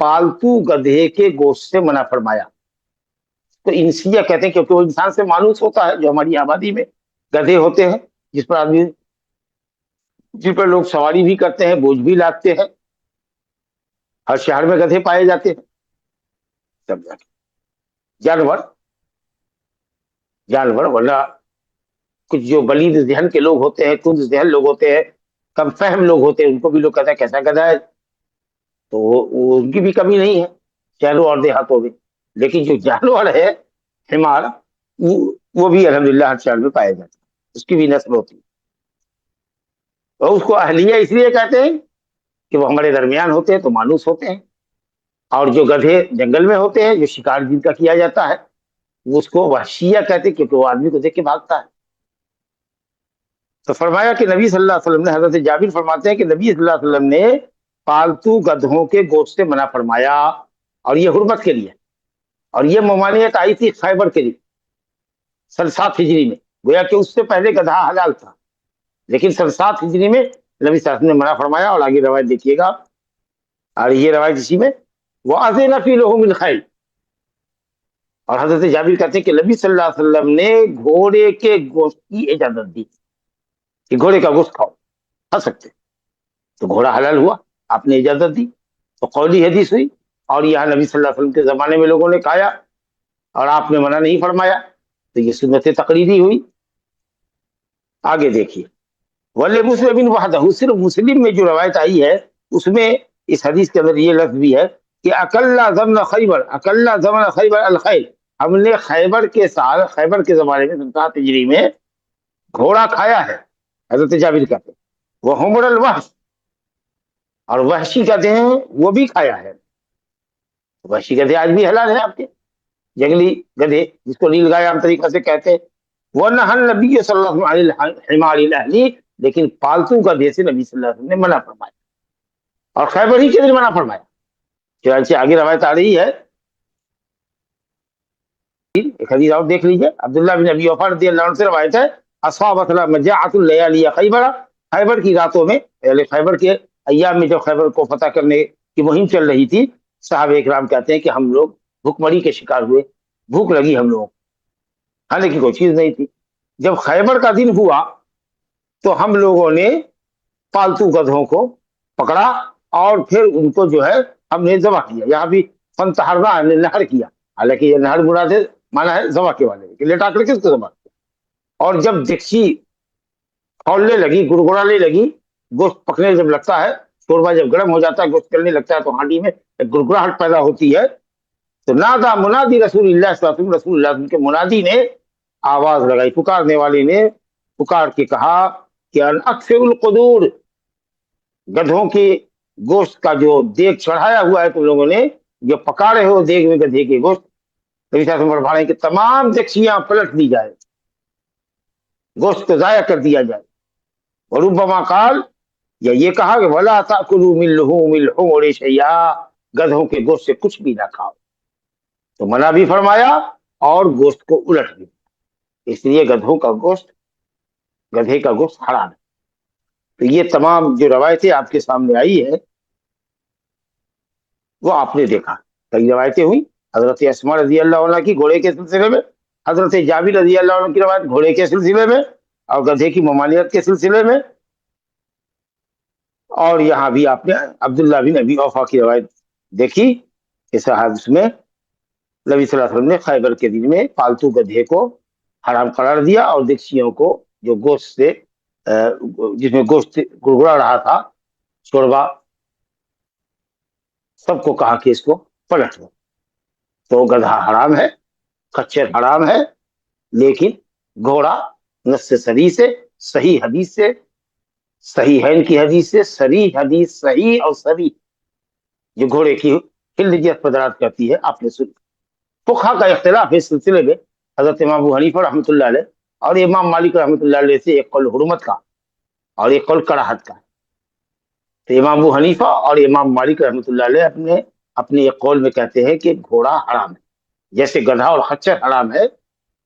پالتو گدھے کے گوشت سے منع فرمایا، تو انسیہ کہتے ہیں کیونکہ وہ انسان سے مانوس ہوتا ہے، جو ہماری آبادی میں گدھے ہوتے ہیں جن پر لوگ سواری بھی کرتے ہیں، بوجھ بھی لاتے ہیں، ہر شہر میں گدھے پائے جاتے ہیں، سمجھا جانور ورنہ کچھ جو بلید ذہن کے لوگ ہوتے ہیں، کند ذہن لوگ ہوتے ہیں، کم فہم لوگ ہوتے ہیں، ان کو بھی لوگ کہتے ہیں کیسا گدھا ہے، تو وہ ان کی بھی کمی نہیں ہے شہروں اور دیہاتوں میں، لیکن جو جانور ہے حمار وہ بھی الحمدللہ ہر شہر میں پائے جاتے ہیں، اس کی بھی نسل ہوتی ہے، اور اس کو اہلیہ اس لیے کہتے ہیں کہ وہ ہمارے درمیان ہوتے ہیں تو مانوس ہوتے ہیں، اور جو گدھے جنگل میں ہوتے ہیں جو شکار جن کا کیا جاتا ہے وہ اس کو وحشیہ کہتے ہیں کیونکہ وہ آدمی کو دیکھ کے بھاگتا ہے۔ تو فرمایا کہ نبی صلی اللہ علیہ وسلم نے، حضرت جابر فرماتے ہیں کہ نبی صلی اللہ علیہ وسلم نے پالتو گدھوں کے گوشت سے منع فرمایا، اور یہ حرمت کے لیے، اور یہ ممانعت آئی تھی خیبر کے لیے سن 7 ہجری میں، گویا کہ اس سے پہلے گدھا حلال تھا، لیکن سن 7 ہجری میں نبی صلی اللہ علیہ وسلم نے منع فرمایا، اور آگے روایت دیکھیے گا، اور یہ روایت اسی میں وَأَذِنَ فِي لُحُومِ الْخَيْلِ، اور حضرت جابر کہتے ہیں کہ نبی صلی اللہ علیہ وسلم نے گھوڑے کے گوشت کی اجازت دی کہ گھوڑے کا گوشت کھا سکتے، تو گھوڑا حلال ہوا، آپ نے اجازت دی، تو قولی حدیث ہوئی، اور یہاں نبی صلی اللہ علیہ وسلم کے زمانے میں لوگوں نے کھایا اور آپ نے منع نہیں فرمایا، تو یہ سنت تقریری ہوئی۔ آگے دیکھیے وَلِمُسْلِمٍ وَحْدَهُ، صرف مسلم میں جو روایت آئی ہے اس میں اس حدیث کے اندر یہ لفظ بھی ہے کہ اکلّا زمن خیبر الخیل، ہم نے خیبر کے سال، خیبر کے زمانے میں 7 ہجری میں گھوڑا کھایا ہے، حضرت جابر کہتے ہیں، وہ حمر الوحش، اور وحشی کہتے ہیں وہ بھی کھایا ہے، وحشی گدھے آج بھی حلال ہے آپ کے، جنگلی گدھے جس کو نیل گائے عام طریقہ سے کہتے ہیں، وَنَهَى النَّبِيُّ صلی اللہ علیہ وسلم عَنِ الْحِمَارِ الْأَهْلِي، لیکن پالتو گدھے سے نبی صلی اللہ علیہ وسلم نے منع فرمایا، اور خیبر ہی کے دن منع فرمایا، چنانچہ آگے روایت آ رہی ہے، ایک حدیث اور دیکھ لیجئے، عبداللہ بن ابی اوفا رضی اللہ عنہ سے روایت ہے، اصابتنا مجاعۃ اللیالی خیبر، خیبر کی راتوں میں، یعنی خیبر کے ایام میں جب خیبر کو فتح کرنے کی مہم چل رہی تھی، صحابہ اکرام کہتے ہیں کہ ہم لوگ بھوک مری کے شکار ہوئے، بھوک لگی ہم لوگوں، کھانے کی کوئی چیز نہیں تھی، جب خیبر کا دن ہوا تو ہم لوگوں نے پالتو گدھوں کو پکڑا اور پھر ان کو جو ہے ہم نے ذبح کیا. یہاں بھی فن تحرنا ہم نے نہر کیا, حالانکہ یہ نہر مراد ہے مانا ہے ذبح کے والے کہ لٹا کر کے اس کو ذبح کیا. اور جب دیکچی کھولنے لگی, گڑگڑانے لگی, گوشت پکنے جب لگتا ہے, شوربہ جب گرم ہو جاتا ہے, گوشت چلنے لگتا ہے, تو ہانڈی میں ایک گڑگڑاہٹ پیدا ہوتی ہے. تو نادا منادی رسول اللہ صلی اللہ علیہ وسلم, رسول اللہ کے منادی نے آواز لگائی, پکارنے والے نے پکار کے کہا کہ ان اکثر القدور, گدھوں کے گوشت کا جو دیگ چڑھایا ہوا ہے تم لوگوں نے, جو پکا رہے ہو دیگ میں گدھے کے گوشت, نبی صلی اللہ علیہ وسلم فرمانے کہ تمام دیگچیاں پلٹ دی جائے, گوشت کو ضائع کر دیا جائے. وربما قال, یا یہ کہا کہ ولا تاکلوا من لحوم الحمر شیئا, گدھوں کے گوشت سے کچھ بھی نہ کھاؤ. تو منع بھی فرمایا اور گوشت کو الٹ بھی. اس لیے گدھوں کا گوشت, گدھے کا گوشت حرام ہے. تو یہ تمام جو روایتیں آپ کے سامنے آئی ہے وہ آپ نے دیکھا. کئی روایتیں ہوئی, حضرت اسماء رضی اللہ عنہ کی گھوڑے کے سلسلے میں, حضرت جابر رضی اللہ عنہ کی روایت گھوڑے کے سلسلے میں اور گدھے کی ممانعت کے سلسلے میں. اور یہاں بھی آپ نے عبداللہ بن ابی اوفا کی روایت دیکھی کہ صاحب اس میں نبی صلی اللہ علیہ وسلم نے خیبر کے دن میں پالتو گدھے کو حرام قرار دیا, اور دیگچیوں کو جو گوشت سے جس میں گوشت گڑگڑا رہا تھا, شوربہ, سب کو کہا کہ اس کو پلٹ دو. تو گدھا حرام ہے, خچر حرام ہے, لیکن گھوڑا نص صریح سے, صحیح حدیث سے, صحیحین کی حدیث سے, صریح حدیث, صحیح اور صریح جو گھوڑے کی ہلجیت پدرات کرتی ہے, آپ نے سنی. فقہا کا اختلاف اس سلسلے میں حضرت امام ابو حنیفہ رحمۃ اللہ علیہ اور امام مالک رحمۃ اللہ علیہ سے ایک قول حرمت کا اور ایک قول کراہت کا. تو امام ابو حنیفہ اور امام مالک رحمۃ اللہ علیہ اپنے ایک قول میں کہتے ہیں کہ گھوڑا حرام ہے, جیسے گدھا اور خچر حرام ہے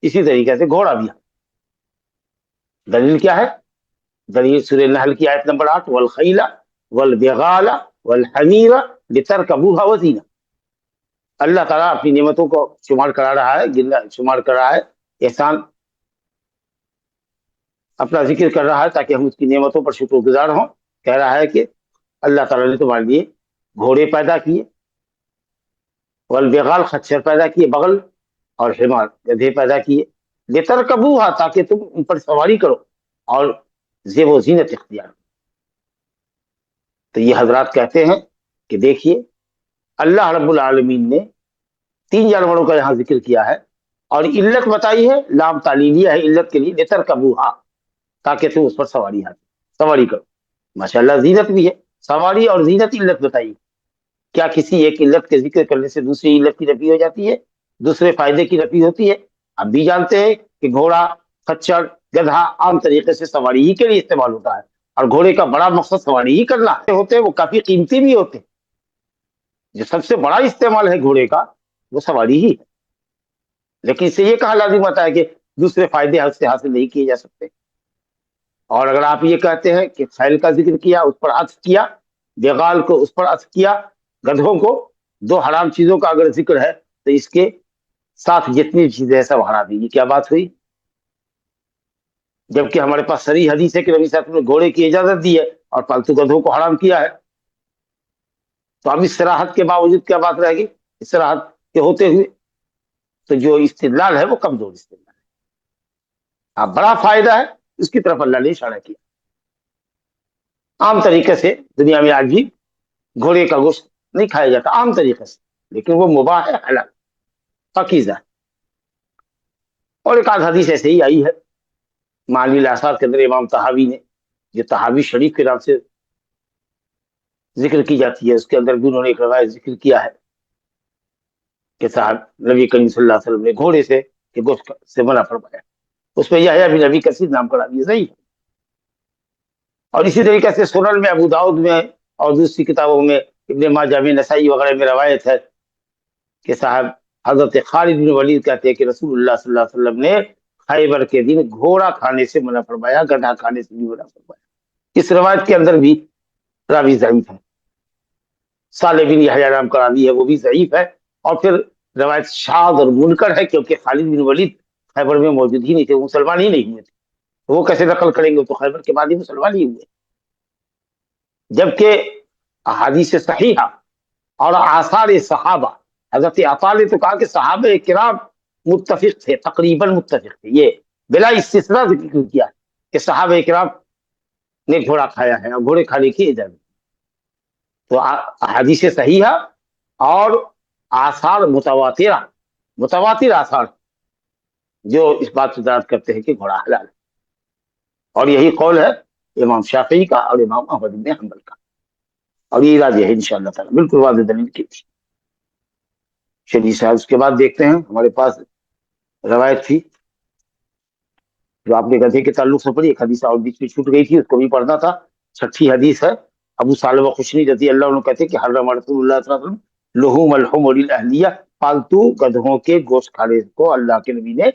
اسی طریقے سے گھوڑا بھی ہے. دلیل کیا ہے؟ دلیل سورہ نحل کی آیت نمبر 8, والخیل والبغال والحمیر لترکبوها وزینہ. اللہ تعالیٰ اپنی نعمتوں کو شمار کرا رہا ہے, شمار کر رہا ہے, احسان اپنا ذکر کر رہا ہے تاکہ ہم اس کی نعمتوں پر شکر گزار ہوں. کہہ رہا ہے کہ اللہ تعالیٰ نے تمہارے لیے گھوڑے پیدا کیے, والبغال خچر پیدا کیے بغل, اور حمار گدھے پیدا کیے, لترکبوها تاکہ تم ان پر سواری کرو اور زیب و زینت اختیار کرو. تو یہ حضرات کہتے ہیں کہ دیکھیے اللہ رب العالمین نے 3 جانوروں کا یہاں ذکر کیا ہے اور علت بتائی ہے, لام تعلیلیہ ہے علت کے لیے, لترکبوها تاکہ تم اس پر سواری کرو. ماشاءاللہ زینت بھی ہے, سواری اور زینت علت بتائی. کیا کسی ایک علت کے ذکر کرنے سے دوسری علت کی نفی ہو جاتی ہے, دوسرے فائدے کی نفی ہوتی ہے؟ اب بھی جانتے ہیں کہ گھوڑا, خچر, گدھا عام طریقے سے سواری ہی کے لیے استعمال ہوتا ہے, اور گھوڑے کا بڑا مقصد سواری ہی کرنا ہوتے ہیں, وہ کافی قیمتی بھی ہوتے ہیں. جو سب سے بڑا استعمال ہے گھوڑے کا وہ سواری ہی ہے, لیکن اس سے یہ کہا لازم ہوتا ہے کہ دوسرے فائدے حد سے حاصل نہیں کیے جا سکتے. اور اگر آپ یہ کہتے ہیں کہ خیل کا ذکر کیا, اس پر عطف کیا, بغال کو اس پر عطف کیا, گدھوں کو, 2 حرام چیزوں کا اگر ذکر ہے تو اس کے ساتھ جتنی چیزیں سب حرام ہیں, یہ کیا بات ہوئی؟ جبکہ ہمارے پاس صریح حدیث ہے کہ نبی صلی اللہ علیہ وسلم نے گھوڑے کی اجازت دی ہے اور پالتو گدھوں کو حرام کیا ہے. تو اب اس صراحت کے باوجود کیا بات رہے گی, اس صراحت کے ہوتے ہوئے تو جو استدلال ہے وہ کمزور استدلال ہے. اب بڑا فائدہ ہے اس کی طرف اللہ نے اشارہ کیا. عام طریقے سے دنیا میں آج بھی گھوڑے کا گوشت نہیں کھایا جاتا عام طریقے سے, لیکن وہ مباح ہے, حلال, پاکیزہ. اور ایک آدھ حدیث ایسے ہی آئی ہے معانی الاثار کے اندر, امام طحاوی نے, جو طحاوی شریف کے نام سے ذکر کی جاتی ہے, اس کے اندر بھی انہوں نے ایک روایت ذکر کیا ہے کہ صاحب نبی کریم صلی اللہ علیہ وسلم نے گھوڑے سے کہ گوشت سے منع فرمایا. اس میں یحییٰ بن ابی کثیر نام کا راوی صحیح ہے. اور اسی طریقے سے سنن میں, ابو داؤد میں اور دوسری کتابوں میں, ابن ماجہ میں, نسائی وغیرہ میں روایت ہے کہ صاحب حضرت خالد بن ولید کہتے ہیں کہ رسول اللہ صلی اللہ علیہ وسلم نے خیبر کے دن گھوڑا کھانے سے منع فرمایا, گدھا کھانے سے بھی منع فرمایا. اس روایت کے اندر بھی راوی ضعیف ہے, صالح بن یحییٰ نام کا راوی ہے, وہ بھی ضعیف ہے. اور پھر روایت شاذ اور منکر ہے کیونکہ خالد بن ولید خیبر میں موجود ہی نہیں تھے, مسلمان ہی نہیں ہوئے تھے. وہ کیسے نقل کریں گے, تو خیبر کے بعد ہی مسلمان ہی ہوئے. جبکہ احادیث صحیحہ اور آثار صحابہ. حضرت عطا نے تو کہا کہ صحابہ کرام متفق تھے، تقریباً متفق تھے، یہ بلا استثناء ذکر کیا کہ صحابہ کرام نے گھوڑا کھایا ہے اور گھوڑے کھانے کی اجازت. تو احادیث صحیحہ اور آثار متواترہ، متواتر آثار جو اس بات سے دلالت کرتے ہیں کہ گھوڑا حلال ہے. اور یہی قول ہے امام شافعی کا اور امام احمد بن حنبل کا، اور یہ راجح ہے انشاءاللہ تعالی، بالکل واضح دلیل کی تھی. چلیے صاحب اس کے بعد دیکھتے ہیں، ہمارے پاس روایت تھی جو آپ نے گدھے کے تعلق سے پڑھی، ایک حدیث اور بیچ میں چھوٹ گئی تھی، اس کو بھی پڑھنا تھا. 6ٹھی حدیث ہے. ابو ثعلبہ خشنی رضی اللہ عنہ کہتے ہیں کہ حرم رسول اللہ صلی اللہ علیہ وسلم لحوم الحمر الاہلیہ، پالتو گدھوں کے گوشت کھانے کو اللہ کے نبی نے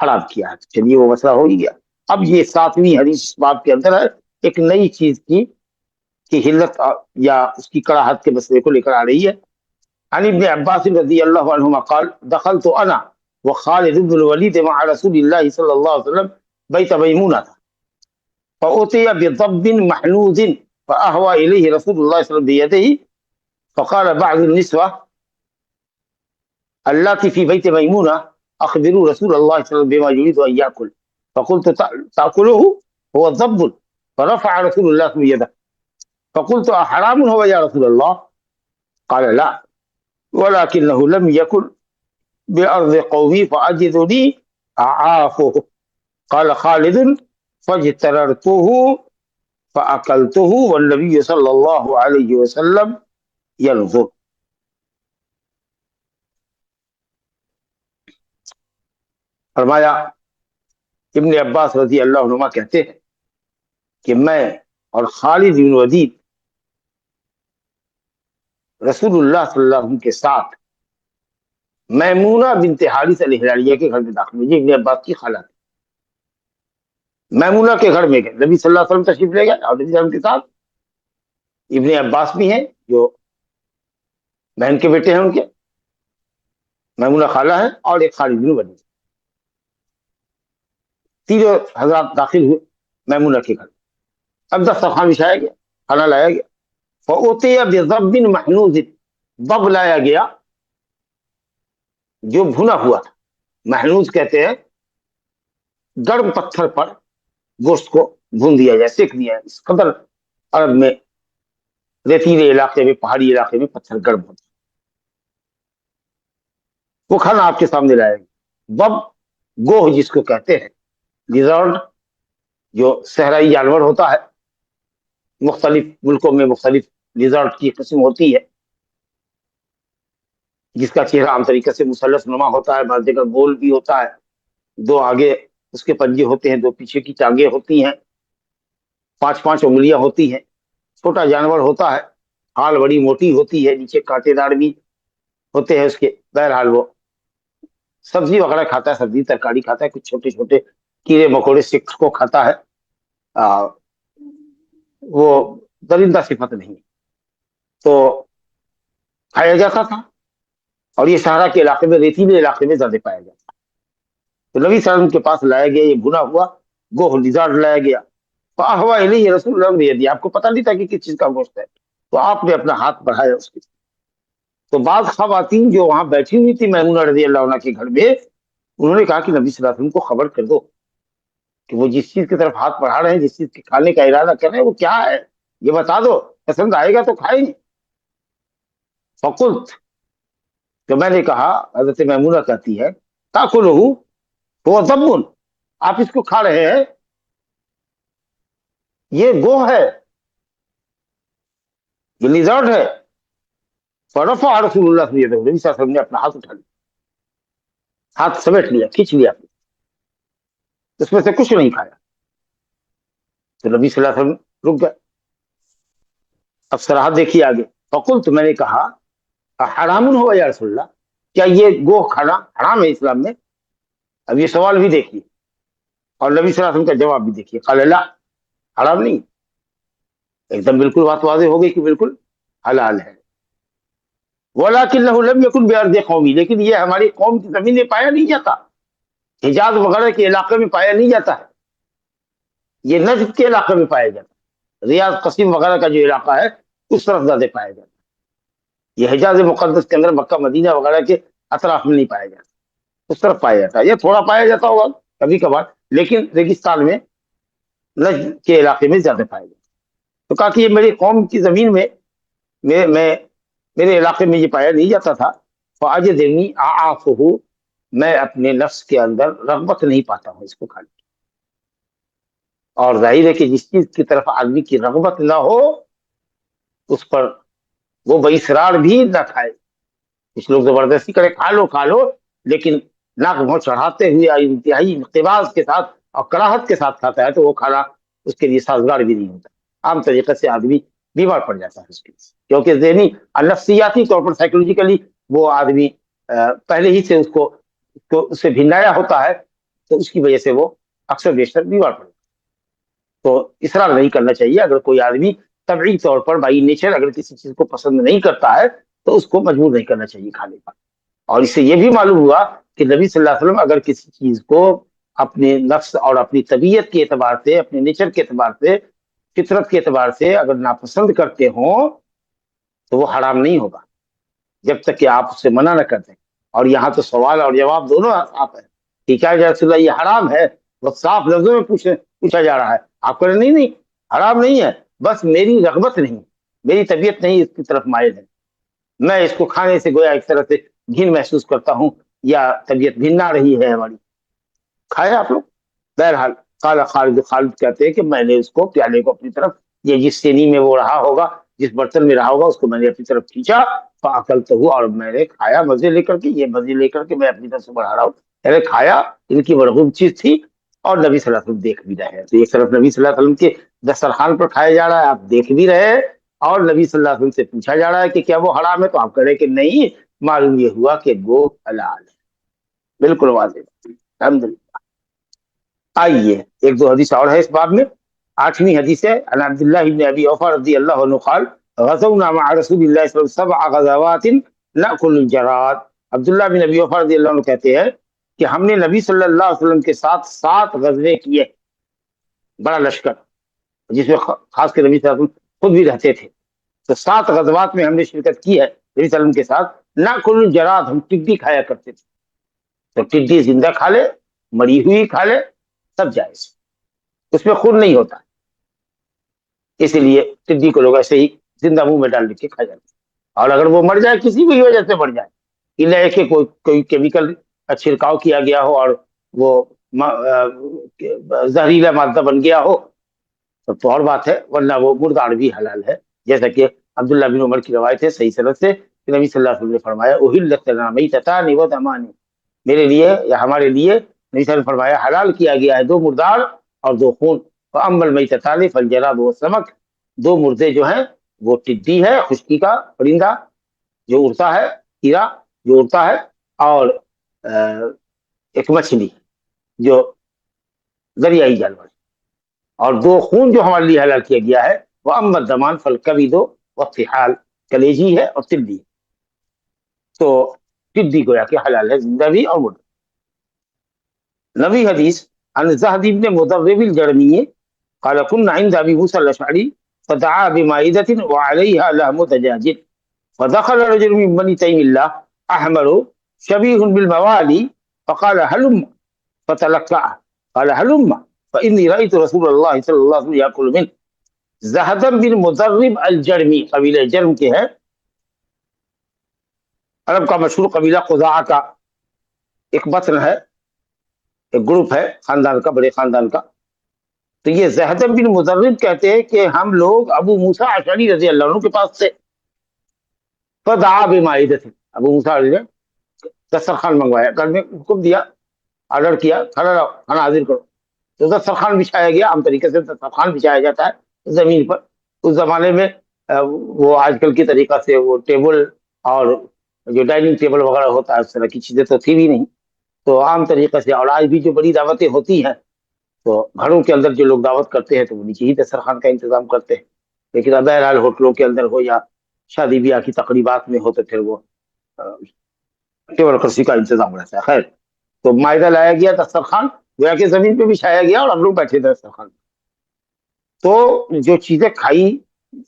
حرام کیا ہے. چلیے وہ مسئلہ ہو ہی گیا. اب یہ 7ویں حدیث اس باب کے اندر ہے، ایک نئی چیز کی حلت یا اس کی کراہت کے مسئلے کو لے کر آ رہی ہے. عن ابن عباس رضی اللہ عنہما قال دخلت انا وخالد بن الولید مع رسول اللہ صلی اللہ علیہ وسلم بیت میمونہ فأتي بضب محنوز فأهوى إليه رسول الله صلى الله عليه وسلم بيده فقال بعض النسوة اللاتي في بيت ميمونة أخبروا رسول الله صلى الله عليه وسلم بما يريد أن يأكل فقلت تأكله هو الضب فرفع رسول الله صلى الله عليه وسلم يده فقلت أحرام هو يا رسول الله قال لا ولكنه لم يكن بأرض قومي فأجدني أعافه قال خالد فاجتررته فأكلته والنبي صلى الله عليه وسلم ينظر. فرمایا ابن عباس رضی اللہ عنہما کہتے ہیں کہ میں اور خالد بن ولید رسول اللہ صلی اللہ علیہ وسلم کے ساتھ میمونہ بنت حارث الہلالیہ کے گھر میں داخل ہوئے. ابن عباس کی خالہ تھی. میمونہ کے گھر میں گئے، نبی صلی اللہ علیہ وسلم تشریف لے گئے اور نبی صلی اللہ علیہ وسلم کے ساتھ ابن عباس بھی ہیں جو بہن کے بیٹے ہیں ان کے، میمونہ خالہ ہے، اور ایک خالد بن ولید. تینوں حضرات داخل ہوئے میمونہ کے گھر. اب دسترخوان بچھایا گیا، کھانا لایا گیا. فأتي بضب محنوز، ضب لایا گیا جو بھنا ہوا تھا. محنوز کہتے ہیں گرم پتھر پر گوشت کو بھون دیا جائے، سیک دیا جائے. اس قدر عرب میں ریتیلے علاقے میں، پہاڑی علاقے میں پتھر گرم ہوتا ہے. وہ کھانا آپ کے سامنے لایا گیا. بب گوہ جس کو کہتے ہیں، لیزرڈ جو صحرائی جانور ہوتا ہے، مختلف ملکوں میں مختلف لیزرڈ کی قسم ہوتی ہے، جس کا چہرہ عام طریقے سے مثلث نما ہوتا ہے، بعض جگہ گول بھی ہوتا ہے. 2 آگے اس کے پنجے ہوتے ہیں، 2 پیچھے کی ٹانگیں ہوتی ہیں، 5 انگلیاں ہوتی ہیں. چھوٹا جانور ہوتا ہے، ہال بڑی موٹی ہوتی ہے، نیچے کانٹے دار بھی ہوتے ہیں اس کے. بہرحال وہ سبزی وغیرہ کھاتا ہے، سبزی ترکاری کھاتا ہے، کچھ چھوٹے چھوٹے کیڑے مکوڑے سکھ کو کھاتا ہے. وہ درندہ صفت نہیں تو کھایا جاتا تھا. اور یہ صحرا کے علاقے میں، ریتیلے علاقے میں زیادہ پایا جاتا. تو نبی صلی اللہ علیہ وسلم کے پاس لایا گیا یہ بھنا ہوا گوہ لیزرڈ لایا گیا. فأہوى الیہ رسول اللہ بیدی، آپ کو پتہ نہیں تھا کہ کس چیز کا گوشت ہے، تو آپ نے اپنا ہاتھ بڑھایا اس کی. تو بعض خواتین جو وہاں بیٹھی ہوئی تھی میمونہ رضی اللہ عنہ کے گھر میں، انہوں نے کہا کہ نبی صلی اللہ علیہ وسلم کو خبر کر دو کہ وہ جس چیز کی طرف ہاتھ بڑھا رہے ہیں، جس چیز کے کھانے کا ارادہ کر رہے ہیں، وہ کیا ہے، یہ بتا دو، پسند آئے گا تو کھائیں گے. فقلت، تو میں نے کہا، حضرت میمونہ کہتی ہے تاکلہ هو ضب، آپ اس کو کھا رہے ہیں، یہ گوہ ہے، یہ لیزرڈ ہے. فرفع رسول اللہ صلی اللہ علیہ وسلم نے اپنا ہاتھ اٹھا لیا، ہاتھ سمیٹ لیا، کھینچ لیا، اس میں سے کچھ نہیں کھایا. تو نبی صلی اللہ علیہ وسلم رک گئے. اب صراحت دیکھیے آگے. فقلت، میں نے کہا حرام ہوا یا رسول اللہ، کیا یہ گوہ کھانا حرام ہے اسلام میں؟ اب یہ سوال بھی دیکھیے اور نبی صلی اللہ علیہ وسلم کا جواب بھی دیکھیے. قال لا، حرام نہیں. ایک دم بالکل بات واضح ہو گئی کہ بالکل حلال ہے. وَلَكِنَّهُ لَمْ يَكُنْ بِأَرْضِ قَوْمِي، لیکن یہ ہماری قوم کی زمین میں پایا نہیں جاتا، حجاز وغیرہ کے علاقے میں پایا نہیں جاتا ہے، یہ نجد کے علاقے میں پایا جاتا ہے. ریاض قصیم وغیرہ کا جو علاقہ ہے اس طرف زیادہ پایا جاتا ہے۔ یہ حجاز مقدس کے اندر مکہ مدینہ وغیرہ کے اطراف میں نہیں پایا جاتا، اس طرف پایا جاتا ہے، یہ تھوڑا پایا جاتا ہوگا کبھی کبھار، لیکن ریگستان میں نجد کے علاقے میں زیادہ پایا جاتا ہے۔ تو کہا کہ یہ میری قوم کی زمین میں میرے علاقے میں یہ پایا نہیں جاتا تھا، فاجدنی اعافہ، میں اپنے نفس کے اندر رغبت نہیں پاتا ہوں اس کو کھانے کی۔ اور ظاہر ہے کہ جس چیز کی طرف آدمی کی رغبت نہ ہو اس پر وہ باصرار بھی نہ کھائے۔ کچھ لوگ زبردستی کرے کھا لو، لیکن ناک منہ چڑھاتے ہوئے انتہائی انقباض کے ساتھ اور کراہت کے ساتھ کھاتا ہے تو وہ کھانا اس کے لیے سازگار بھی نہیں ہوتا، عام طریقے سے آدمی بیمار پڑ جاتا ہے اس کے لیے، کیونکہ ذہنی اور نفسیاتی طور پر سائیکولوجیکلی وہ آدمی پہلے ہی سے اس سے بھنایا ہوتا ہے، تو اس کی وجہ سے وہ اکثر بیشتر بیمار پڑ جاتا ہے۔ تو اصرار نہیں کرنا چاہیے، اگر کوئی آدمی طبعی طور پر بائی نیچر اگر کسی چیز کو پسند نہیں کرتا ہے تو اس کو مجبور نہیں کرنا چاہیے کھانے کا۔ اور اس سے یہ بھی معلوم ہوا کہ نبی صلی اللہ علیہ وسلم اگر کسی چیز کو اپنے نفس اور اپنی طبیعت کے اعتبار سے، اپنے نیچر کے اعتبار سے، فطرت کے اعتبار سے اگر ناپسند کرتے ہوں تو وہ حرام نہیں ہوگا جب تک کہ آپ اس سے منع نہ کر دیں۔ اور یہاں تو سوال اور جواب دونوں آپ ہیں کہ کیا یا رسول اللہ یہ حرام ہے، وہ صاف لفظوں میں پوچھا جا رہا ہے، آپ کہہ رہے نہیں حرام نہیں ہے، بس میری رغبت نہیں، میری طبیعت نہیں اس کی طرف مائل ہے، میں اس کو کھانے سے گویا ایک طرح سے گھن محسوس کرتا ہوں یا طبیعت بھنا رہی ہے ہماری۔ کھائے آپ لوگ؟ بہرحال خالد کہتے ہیں کہ میں نے اس کو پیالے کو اپنی طرف، یہ جس سینی میں وہ رہا ہوگا، جس برتن میں رہا ہوگا، اس کو میں نے اپنی طرف کھینچا، فاکلتہ، اور میں نے کھایا مزے لے کر کے، یہ مزے لے کر کے میں اپنی طرف سے بڑھا رہا ہوں، میں نے کھایا، ان کی مرغوب چیز تھی اور نبی صلی اللہ علیہ وسلم دیکھ بھی رہے ہیں۔ تو ایک طرف نبی صلی اللہ علیہ وسلم کے دسترخوان پر کھایا جا رہا ہے، آپ دیکھ بھی رہے ہیں، اور نبی صلی اللہ علیہ وسلم سے پوچھا جا رہا ہے کہ کیا وہ حرام ہے، تو آپ کہہ رہے کہ نہیں، معلوم یہ ہوا کہ وہ حلال ہے، بالکل واضح۔ الحمدللہ۔ آئیے ایک دو حدیث اور ہے اس باب میں۔ 8ویں حدیث ہے، عن عبداللہ بن ابی اوفا رضی اللہ عنہ قال غزونا مع رسول اللہ صلی اللہ علیہ وسلم 7 غزوات نأكل الجراد۔ عبداللہ بن ابی اوفا رضی اللہ عنہ کہتے ہیں کہ ہم نے نبی صلی اللہ علیہ وسلم کے ساتھ 7 غزوے کیے، بڑا لشکر جس میں خاص کر نبی صلی اللہ علیہ وسلم خود بھی رہتے تھے، تو 7 غزوات میں ہم نے شرکت کی ہے نبی صلی اللہ علیہ وسلم کے ساتھ۔ نأكل الجراد، ہم ٹڈی کھایا کرتے تھے، تو ٹڈی زندہ کھا لے، مری ہوئی کھا لے، سب جائز، اس میں خون نہیں ہوتا، اسی لیے ٹڈی کو لوگ ایسے ہی زندہ منہ میں ڈال کے کھا جاتے ہیں۔ اور اگر وہ مر جائے کسی بھی وجہ سے مر جائے، الا کہ کوئی کیمیکل چھڑکاؤ کیا گیا ہو اور وہ زہریلا مادہ بن گیا ہو تو اور بات ہے، ورنہ وہ مردار بھی حلال ہے، جیسا کہ عبداللہ بن عمر کی روایت ہے صحیح سند سے کہ نبی صلی اللہ علیہ وسلم نے فرمایا احلت لنا میتتان و دمان، میرے لیے یا ہمارے لیے نبی صلی اللہ علیہ وسلم نے فرمایا حلال کیا گیا ہے 2 مردار اور 2 خون۔ فاما المیتتان فالجراد والسمک، 2 مردے جو ہیں وہ ٹڈی ہے، خشکی کا پرندہ جو اڑتا ہے، کیڑا جو اڑتا ہے، اور ایک مچھلی جو دریائی جانور، اور 2 خون جو ہمارے لیے حلال کیا گیا ہے، وہ اما الدمان فالکبد والطحال، کلیجی ہے اور ٹڈی۔ تو ٹڈی گویا کہ حلال ہے، زندہ بھی اور مردہ۔ نبی حدیث عن زہد بن مدرب الجرمی قال كنا عند ابي موسى الاشعري فدعا بمائدة وعليها لحم دجاج فدخل رجل من بني تيم الله احمر شبيه بالموالي فقال هلم فتلقاه قال هلم فاني رايت رسول الله صلى الله عليه وسلم ياكل منه۔ زہد بن مدرب الجرمی قبیلہ جرم کے ہیں، عرب کا مشہور قبیلہ خزاعہ کا ایک بطن ہے، ایک گروپ ہے خاندان کا، بڑے خاندان کا۔ تو یہ زہد بن مدرب کہتے ہیں کہ ہم لوگ ابو موسیٰ اشعری رضی اللہ عنہ کے پاس سے، فدعا بمائدۃ، ابو موسیٰ نے دسترخوان منگوایا، گھر میں حکم دیا، آرڈر کیا، کھانا حاضر کرو، تو دسترخوان بچھایا گیا۔ عام طریقے سے دسترخوان بچھایا جاتا ہے زمین پر، اس زمانے میں وہ آج کل کی طریقہ سے وہ ٹیبل اور جو ڈائننگ ٹیبل وغیرہ ہوتا ہے اس طرح کی چیزیں تو تھی بھی نہیں، تو عام طریقے سے، اور آج بھی جو بڑی دعوتیں ہوتی ہیں تو گھروں کے اندر جو لوگ دعوت کرتے ہیں تو وہ نیچے ہی دسترخوان کا انتظام کرتے ہیں، لیکن اب بہرحال ہوٹلوں کے اندر ہو یا شادی بیاہ کی تقریبات میں ہو تو پھر وہ ٹیبل کرسی کا انتظام رہتا ہے۔ خیر، تو مائدہ لایا گیا، دسترخوان گویا کہ زمین پہ بچھایا گیا اور ہم لوگ بیٹھے دسترخوان۔ تو جو چیزیں کھائی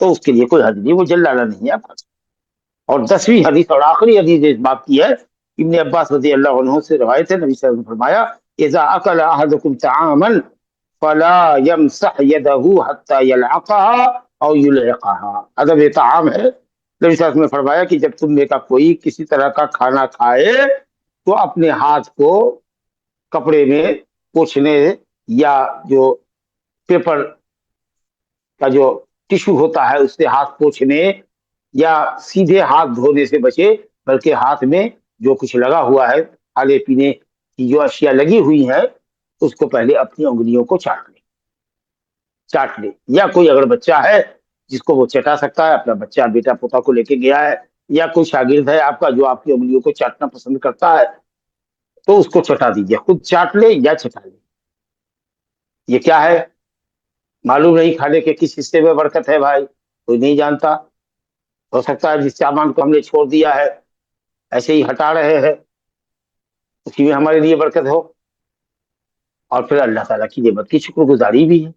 تو اس کے لیے کوئی حد نہیں، وہ جلانا نہیں ہے آپ کا۔ اور 10ویں حدیث اور آخری حدیث اس باب کی ہے، ابن عباس رضی اللہ عنہ سے روایت ہے، نبی صلی اللہ علیہ وسلم نے فرمایا اذا اکل احدکم طعاما فلا يمسح يده حتى يلعقها او يلعقها۔ ادب طعام ہے، نبی صلی اللہ علیہ وسلم نے فرمایا کہ جب تم میں کا کوئی کسی طرح کا کھانا کھائے تو اپنے ہاتھ کو کپڑے میں پوچھنے یا جو پیپر کا جو ٹشو ہوتا ہے اس سے ہاتھ پوچھنے یا سیدھے ہاتھ دھونے سے بچے، بلکہ ہاتھ میں جو کچھ لگا ہوا ہے، کھانے پینے کی جو اشیاء لگی ہوئی ہیں، اس کو پہلے اپنی انگلیوں کو چاٹ لے۔ یا کوئی اگر بچہ ہے جس کو وہ چٹا سکتا ہے، اپنا بچہ بیٹا پوتا کو لے کے گیا ہے، یا کوئی شاگرد ہے آپ کا جو آپ کی انگلیوں کو چاٹنا پسند کرتا ہے، تو اس کو چٹا دیجیے، خود چاٹ لے یا چٹا لے۔ یہ کیا ہے معلوم نہیں، کھانے کے کس حصے میں برکت ہے بھائی، کوئی نہیں جانتا۔ ہو سکتا ہے جس سامان کو ہم نے چھوڑ دیا ہے، ایسے ہی ہٹا رہے ہیں، اسی میں ہمارے لیے برکت ہو، اور پھر اللہ تعالیٰ کی نعمت کی شکر گزاری بھی ہے۔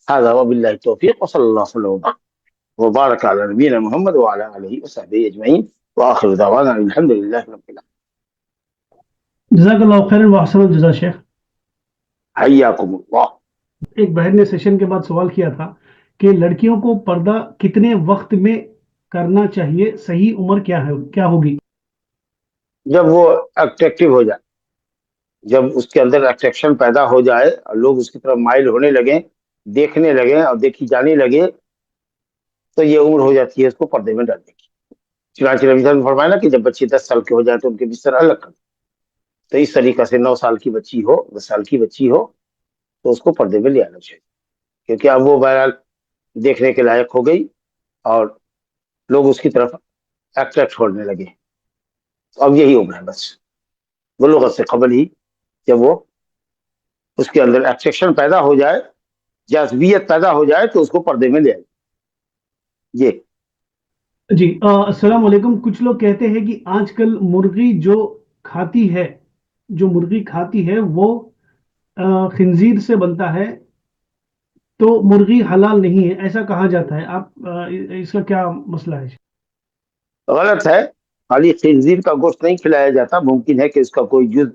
هذا وبالله التوفیق، وصلی اللہ وسلم وبارک علی نبینا محمد وعلی آلہ وصحبہ اجمعین، وآخر دعوانا الحمد للہ رب العالمین۔ جزاک اللہ خیر واحسن الجزا شیخ۔ حیاکم اللہ۔ ایک بہن نے سیشن کے بعد سوال کیا تھا کہ لڑکیوں کو پردہ کتنے وقت میں کرنا چاہیے، صحیح عمر کیا ہوگی؟ جب وہ اٹریکٹیو ہو جائے، جب اس کے اندر اٹریکشن پیدا ہو جائے اور لوگ اس کی طرف مائل ہونے لگیں، دیکھنے لگیں اور دیکھی جانے لگے، تو یہ عمر ہو جاتی ہے اس کو پردے میں ڈالنے کی۔ چنانچہ نبی صلی اللہ علیہ وسلم نے فرمایا نا کہ جب بچے 10 سال کے ہو جائے تو ان کے بستر الگ کر دو۔ تو اس طریقے سے 9 سال کی بچی ہو، 10 سال کی بچی ہو، تو اس کو پردے میں لے آنا چاہیے، کیونکہ اب وہ بہرحال دیکھنے کے لائق ہو گئی اور لوگ اس کی طرف اٹریکٹ ہونے لگے۔ تو اب یہی عمر ہے بس، بلوغت سے قبل ہی جب وہ اس کے اندر اٹریکشن پیدا ہو جائے، جاذبیت پیدا ہو جائے، تو اس کو پردے میں لے آئے۔ یہ جی السلام علیکم۔ کچھ لوگ کہتے ہیں کہ آج کل مرغی جو مرغی کھاتی ہے وہ خنزیر سے بنتا ہے، تو مرغی حلال نہیں ہے، ایسا کہا جاتا ہے۔ آپ اس کا کیا مسئلہ ہے؟ غلط ہے، خالی خنزیر کا گوشت نہیں کھلایا جاتا، ممکن ہے کہ اس کا کوئی جز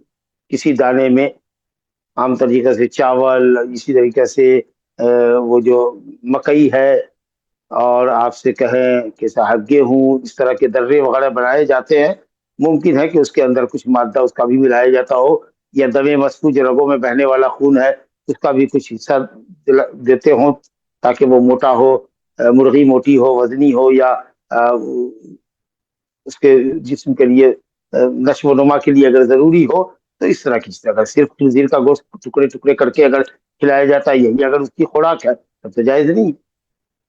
کسی دانے میں، عام طریقے سے چاول، اسی طریقے سے وہ جو مکئی ہے، اور آپ سے کہیں کہ صاحب گیہوں، اس طرح کے درے وغیرہ بنائے جاتے ہیں، ممکن ہے کہ اس کے اندر کچھ مادہ اس کا بھی ملایا جاتا ہو، یا دم مسفوح جو رگوں میں بہنے والا خون ہے اس کا بھی کچھ حصہ دیتے ہوں تاکہ وہ موٹا ہو، مرغی موٹی ہو، وزنی ہو، یا اس کے جسم کے لیے نشو و نما کے لیے اگر ضروری ہو، تو اس طرح کی چیز۔ اگر صرف خنزیر کا گوشت ٹکڑے ٹکڑے کر کے اگر کھلایا جاتا ہے، یہی اگر اس کی خوراک ہے تب تو جائز نہیں۔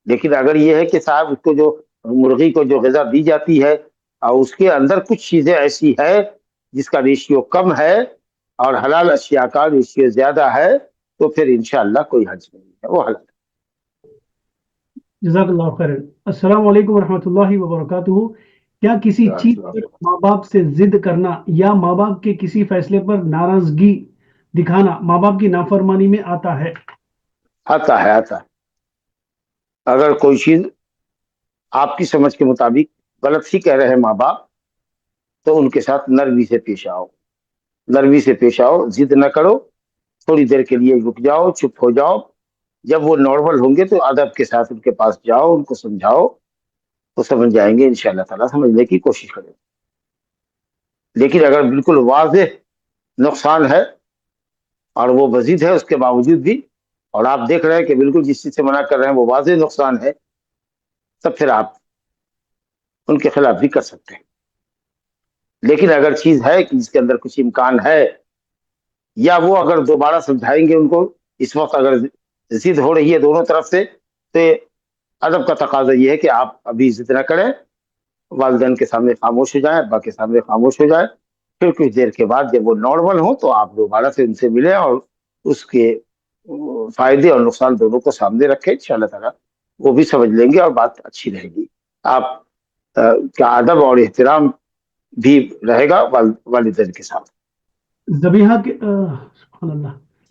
لیکن اگر یہ ہے کہ صاحب اس کو جو مرغی کو جو غذا دی جاتی ہے اور اس کے اندر کچھ چیزیں ایسی ہے جس کا ریشیو کم ہے اور حلال اشیاء کا ریشیو زیادہ ہے، تو پھر انشاءاللہ کوئی حرج نہیں ہے، وہ حلال۔ جزاک اللہ خیر۔ السلام علیکم ورحمۃ اللہ وبرکاتہ۔ کیا کسی چیز پر ماں باپ سے ضد کرنا یا ماں باپ کے کسی فیصلے پر ناراضگی دکھانا ماں باپ کی نافرمانی میں آتا ہے؟ آتا ہے۔ اگر کوئی چیز آپ کی سمجھ کے مطابق غلط ہی کہہ رہے ہیں ماں باپ، تو ان کے ساتھ نرمی سے پیش آؤ، ضد نہ کرو، تھوڑی دیر کے لیے رک جاؤ، چپ ہو جاؤ۔ جب وہ نارمل ہوں گے تو ادب کے ساتھ ان کے پاس جاؤ، ان کو سمجھاؤ، تو سمجھ جائیں گے انشاءاللہ تعالیٰ، سمجھنے کی کوشش کریں۔ لیکن اگر بالکل واضح نقصان ہے اور وہ مزید ہے اس کے باوجود بھی، اور آپ دیکھ رہے ہیں کہ بالکل جس چیز سے منع کر رہے ہیں وہ واضح نقصان ہے، تب پھر آپ ان کے خلاف بھی کر سکتے ہیں۔ لیکن اگر چیز ہے کہ جس کے اندر کچھ امکان ہے، یا وہ اگر دوبارہ سمجھائیں گے ان کو، اس وقت اگر ضد ہو رہی ہے دونوں طرف سے، تو ادب کا تقاضا یہ ہے کہ آپ ابھی ضد نہ کریں، والدین کے سامنے خاموش ہو جائیں، ابا کے سامنے خاموش ہو جائیں، پھر کچھ دیر کے بعد جب وہ نارمل ہوں تو آپ دوبارہ سے ان سے ملیں اور اس کے فائدے اور نقصان دونوں کو سامنے رکھیں، انشاءاللہ تعالیٰ وہ بھی سمجھ لیں گے اور بات اچھی رہے گی۔ آپ کا ادب اور احترام بھی رہے گا والدین کے ساتھ۔ ذبیحہ کے سبحان اللہ،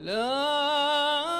لا